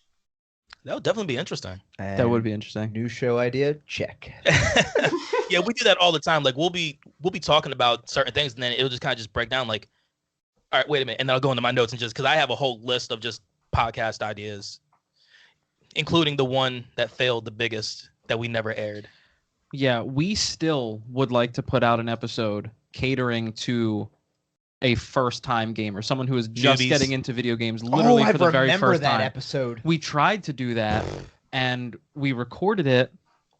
That would definitely be interesting. That would be interesting. New show idea, check. Yeah, we do that all the time. Like we'll be talking about certain things, and then it'll just kind of just break down. Like, all right, wait a minute, and then I'll go into my notes and just because I have a whole list of just podcast ideas, including the one that failed the biggest that we never aired. Yeah, we still would like to put out an episode catering to a first-time gamer, someone who is just Newbies. getting into video games literally I for the very remember first that time. episode. We tried to do that, and we recorded it.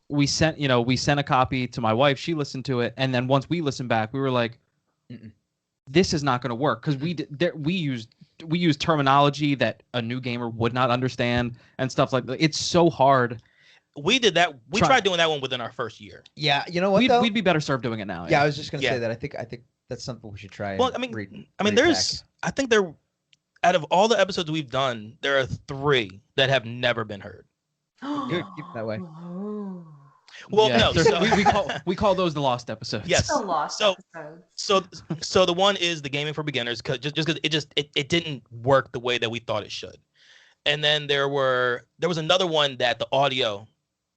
We sent a copy to my wife. She listened to it, and then once we listened back, we were like, "This is not going to work," because we used terminology that a new gamer would not understand and stuff like that. It's so hard. We did that. We tried doing that one within our first year. Yeah, you know what though? We'd be better served doing it now. Yeah, I was just gonna Yeah. say that. I think that's something we should try. Well, and I mean, read there's. back. I think there, out of all the episodes we've done, there are 3 that have never been heard. Good, keep it that way. Oh. Well, Yeah, no. there's- So, we call those the lost episodes. yes. So lost So episodes. so the one is the gaming for beginners, because it didn't work the way that we thought it should. And then there was another one that the audio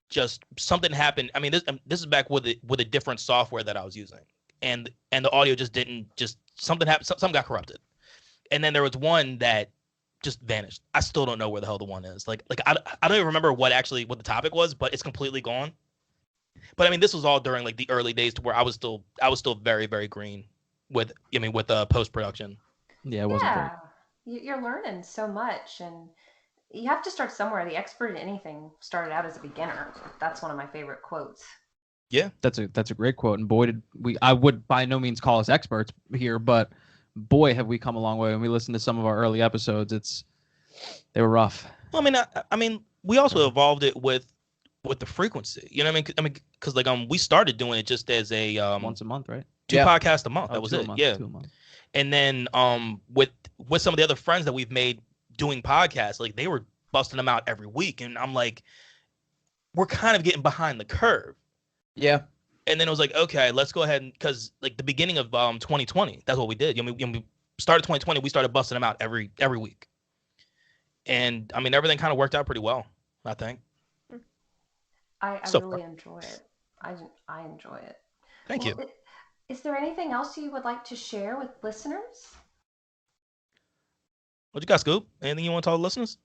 just something happened. I mean, this is back with a different software that I was using, and the audio just didn't something happened. Something got corrupted. And then there was one that just vanished. I still don't know where the hell the one is. Like I don't even remember what the topic was, but it's completely gone. But I mean, this was all during like the early days to where I was still very, very green with post production. Yeah, it wasn't great. Yeah, you're learning so much, and you have to start somewhere. The expert in anything started out as a beginner. That's one of my favorite quotes. Yeah, That's a great quote. And boy, did we! I would by no means call us experts here, but boy, have we come a long way. When we listen to some of our early episodes, they were rough. well, I mean, we also evolved it with the frequency. You know what I mean? Because like we started doing it just as a Once a month, right? two podcasts a month. Oh, That was two a it. month, Yeah. 2 a month. And then with some of the other friends that we've made doing podcasts, like they were busting them out every week, and I'm like, we're kind of getting behind the curve. Yeah. And then it was like, okay, let's go ahead, and because like the beginning of 2020, that's what we did. When we started 2020, we started busting them out every week, and I mean everything kind of worked out pretty well, I think. I So really far. enjoy it. I enjoy it. Thank you. Is there anything else you would like to share with listeners? What you got, Scoop? Anything you want to tell the listeners?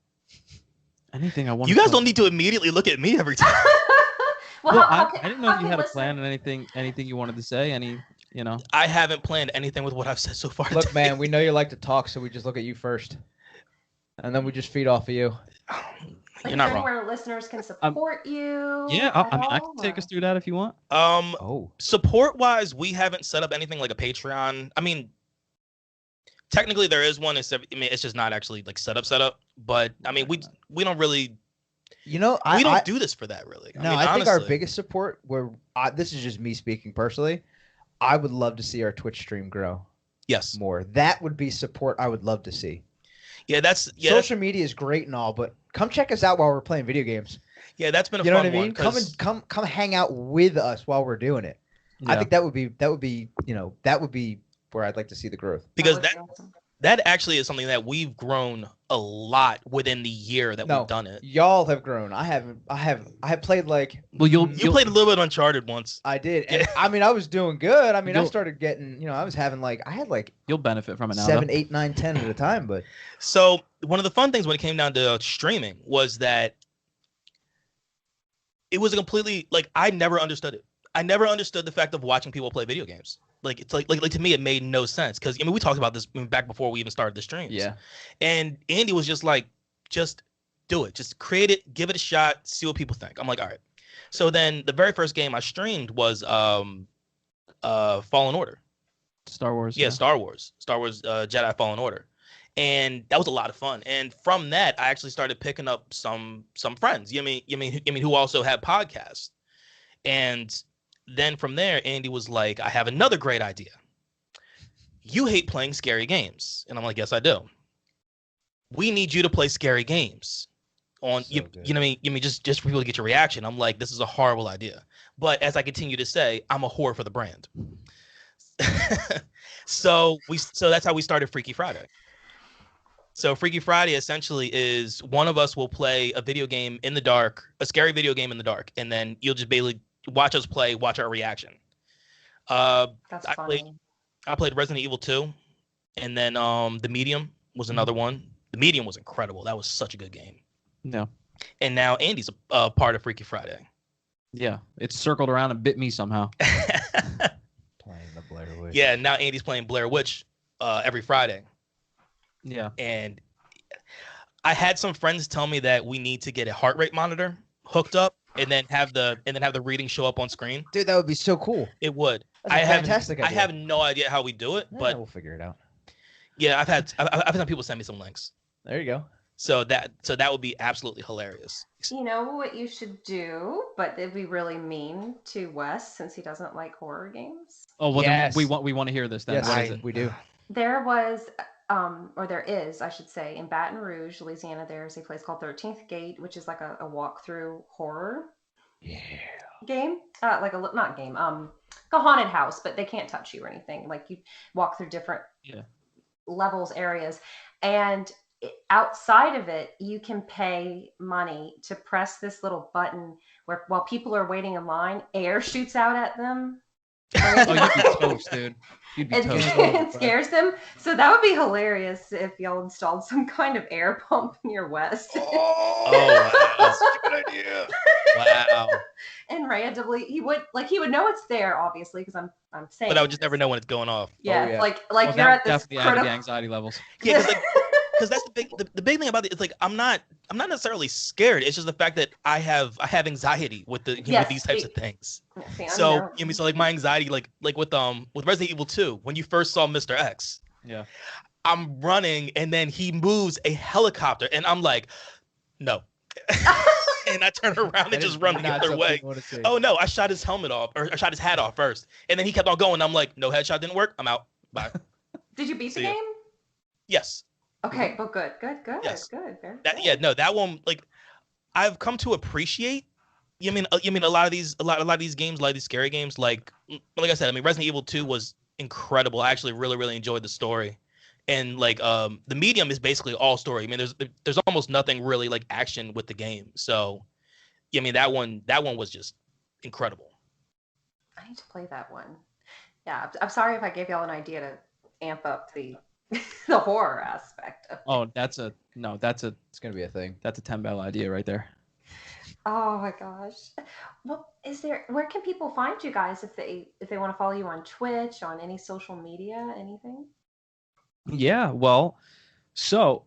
Anything I want. You guys don't need to immediately look at me every time. Well, how I didn't know how if you can had a listeners- plan and anything you wanted to say. I haven't planned anything with what I've said so far. Look, today. man, we know you like to talk, so we just look at you first, and then we just feed off of you. Like, You're not is there wrong. anywhere listeners can support you? Yeah, at I mean, I can all, take or- us through that if you want. Oh. Support wise, we haven't set up anything like a Patreon. I mean, technically there is one. It's just not actually like set up. But I mean, we don't really You know, we don't do this for that really. No, I mean, I think our honestly. biggest support, this is just me speaking personally, I would love to see our Twitch stream grow Yes. more. That would be support I would love to see. Yeah, that's Social media is great and all, but come check us out while we're playing video games. yeah, that's been a You know fun what I mean? one. Come 'Cause- and come hang out with us while we're doing it. I think that would be that would be where I'd like to see the growth. because would be awesome. that actually is something that we've grown a lot within the year that No, we've done it. Y'all have grown. I haven't. I have played like Well, You played a little bit Uncharted once. I did. And, I mean, I was doing good. I mean, I You'll- started getting. I was having I had like you'll benefit from it now. 7, though. 8, 9, 10 at a time. But So one of the fun things when it came down to streaming was that it was a completely like I never understood it. I never understood the fact of watching people play video games. Like it's like to me it made no sense because I mean we talked about this back before we even started the streams. Yeah. And Andy was just like, just do it, just create it, give it a shot, see what people think. I'm like, all right. So then the very first game I streamed was Fallen Order. Star Wars. Yeah, Star Wars Jedi Fallen Order, and that was a lot of fun. And from that, I actually started picking up some friends. You mean who also had podcasts, and then from there, Andy was like, "I have another great idea. You hate playing scary games," and I'm like, "Yes, I do. We need you to play scary games." On So you good. know what I mean just for people to get your reaction. I'm like, this is a horrible idea. But as I continue to say, I'm a whore for the brand. so that's how we started Freaky Friday. So Freaky Friday essentially is one of us will play a video game in the dark, a scary video game in the dark, and then you'll just basically watch us play, watch our reaction. That's I funny. played Resident Evil 2, and then The Medium was another one. The Medium was incredible. That was such a good game. No. And now Andy's a part of Freaky Friday. Yeah. It's circled around and bit me somehow. playing the Blair Witch. Yeah, now Andy's playing Blair Witch every Friday. Yeah. And I had some friends tell me that we need to get a heart rate monitor hooked up and then have the reading show up on screen. Dude, that would be so cool. It would. That's a fantastic I idea. have no idea how we do it, Yeah, but we'll figure it out. yeah, I've had people send me some links. There you go. So that would be absolutely hilarious. You know what you should do, but it'd be really mean to Wes since he doesn't like horror games. Oh well, Yes. then we want to hear this. Then Yes, what is it? we do. There was, or there is, I should say, in Baton Rouge, Louisiana, there's a place called 13th Gate, which is like a walkthrough horror Yeah. game. Not game, like a haunted house, but they can't touch you or anything. Like you walk through different levels, areas. And outside of it, you can pay money to press this little button where while people are waiting in line, air shoots out at them Oh, you'd be toast, dude. You'd be It, toast. it scares them. So that would be hilarious if y'all installed some kind of air pump in your West. Oh, wow. That's such a good idea. Wow. And randomly, he would know it's there, obviously, because I'm saying. But I would just this. never know when it's going off. Yeah, Oh, yeah. like Well, you're that at this definitely added the critical. anxiety levels. Yeah, because that's the big thing about it. It's like I'm not necessarily scared. It's just the fact that I have anxiety with with these types of things. See, I'm So there. you know, so like my anxiety, like with Resident Evil 2, when you first saw Mr. X, Yeah. I'm running and then he moves a helicopter and I'm like, no. And I turn around and just run the other way. Oh no, I shot his helmet off, or I shot his hat off first. And then he kept on going. I'm like, no, headshot didn't work. I'm out. Bye. Did you beat the See ya. game? Yes. Okay, well, good. Yes. Good. Very That good. yeah, no, that one, like I've come to appreciate. You mean a lot of these games, a lot of these scary games, like I said, I mean Resident Evil 2 was incredible. I actually really enjoyed the story. And like the medium is basically all story. I mean there's almost nothing really like action with the game. So yeah, I mean that one was just incredible. I need to play that one. Yeah, I'm sorry if I gave y'all an idea to amp up the the horror aspect of it. Oh, that's a It's gonna be a thing. that's a 10 bell idea right there. Oh my gosh. Well, where can people find you guys if they want to follow you on Twitch, on any social media, anything? Yeah, well, so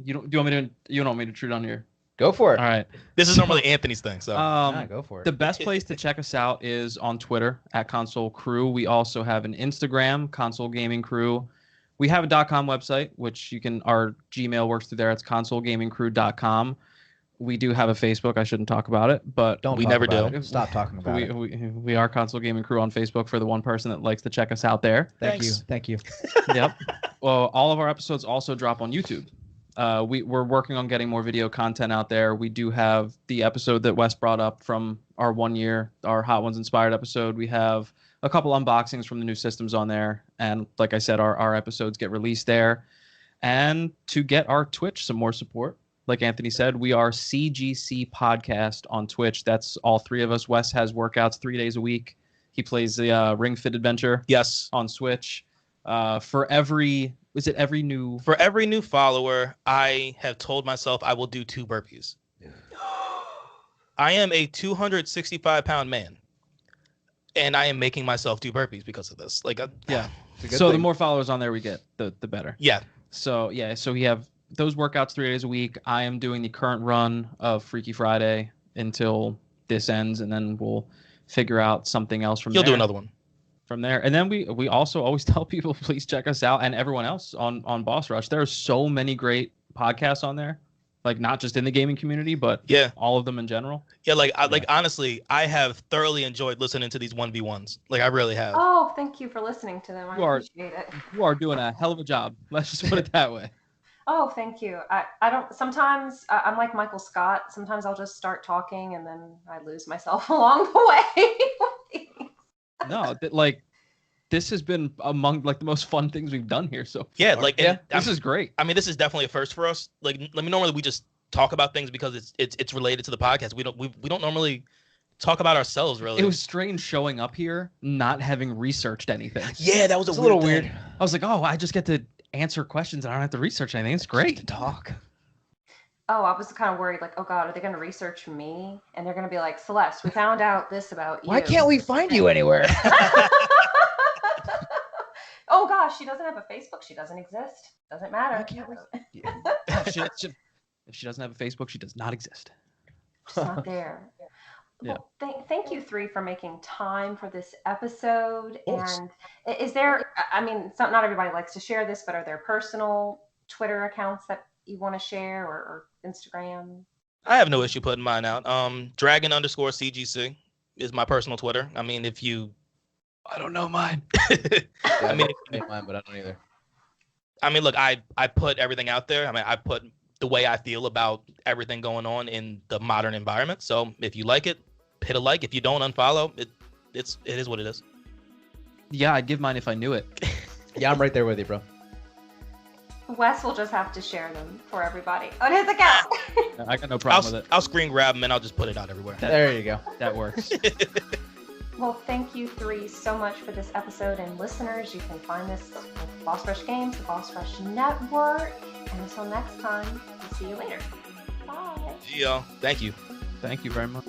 you don't want me to intrude on your. Go for it. All right. This is normally Anthony's thing. So Nah, go for it. The best place to check us out is on Twitter at Console Crew. We also have an Instagram, Console Gaming Crew. We have a .com website, which our Gmail works through there. It's consolegamingcrew.com. We do have a Facebook. I shouldn't talk about it, but Don't we talk never about do. it. Stop talking about it. we are Console Gaming Crew on Facebook for the one person that likes to check us out there. Thank you. Yep. Well, all of our episodes also drop on YouTube. We're working on getting more video content out there. We do have the episode that Wes brought up from our 1 year, our Hot Ones Inspired episode. We have a couple unboxings from the new systems on there. And like I said, our episodes get released there. And to get our Twitch some more support, like Anthony said, we are CGC Podcast on Twitch. That's all three of us. Wes has workouts 3 days a week. He plays the Ring Fit Adventure yes. on Switch. For every new follower, I have told myself I will do 2 burpees. I am a 265-pound man, and I am making myself do burpees because of this. Like, yeah. It's a good So the thing. more followers on there we get, the better. yeah. So yeah, so we have those workouts 3 days a week. I am doing the current run of Freaky Friday until this ends, and then we'll figure out something else from You'll there. do another one. From there. And then we also always tell people, please check us out, and everyone else on Boss Rush. There are so many great podcasts on there, like not just in the gaming community, but Yeah. all of them in general. Yeah, like honestly, I have thoroughly enjoyed listening to these 1v1s. Like I really have. Oh, thank you for listening to them. I You are- appreciate it. You are doing a hell of a job. Let's just put it that way. Oh, thank you. I don't. Sometimes I'm like Michael Scott. Sometimes I'll just start talking and then I lose myself along the way. No, this has been among like the most fun things we've done here so far. Yeah, like and This is great. I mean, this is definitely a first for us. Like, normally we just talk about things because it's related to the podcast. We don't normally talk about ourselves really. It was strange showing up here not having researched anything. yeah, that was It's a little thing. weird. I was like, oh, I just get to answer questions and I don't have to research anything. It's great. To talk. Oh, I was kind of worried, like, oh God, are they going to research me? And they're going to be like, Celeste, we found out this about you. Why can't we find you anywhere? Oh gosh, she doesn't have a Facebook. She doesn't exist. Doesn't matter. Why can't we? If she doesn't have a Facebook, she does not exist. It's not there. Yeah. Well, thank you 3 for making time for this episode. Of course. And is there, I mean, not everybody likes to share this, but are there personal Twitter accounts that you want to share or Instagram? I have no issue putting mine out. Dragon_CGC is my personal Twitter. I mean, if you, I don't know mine. I mean, mine, but I don't either. I mean, look, I put everything out there. I mean, I put the way I feel about everything going on in the modern environment. So if you like it, hit a like. If you don't, unfollow. It is what it is. Yeah, I'd give mine if I knew it. Yeah, I'm right there with you, bro. Wes will just have to share them for everybody on his account. I got no problem with it. I'll screen grab them and I'll just put it out everywhere. There you go. That works. Well, thank you three so much for this episode. And listeners, you can find this with Boss Rush Games, the Boss Rush Network. And until next time, we'll see you later. Bye. Yeah, thank you. Thank you very much.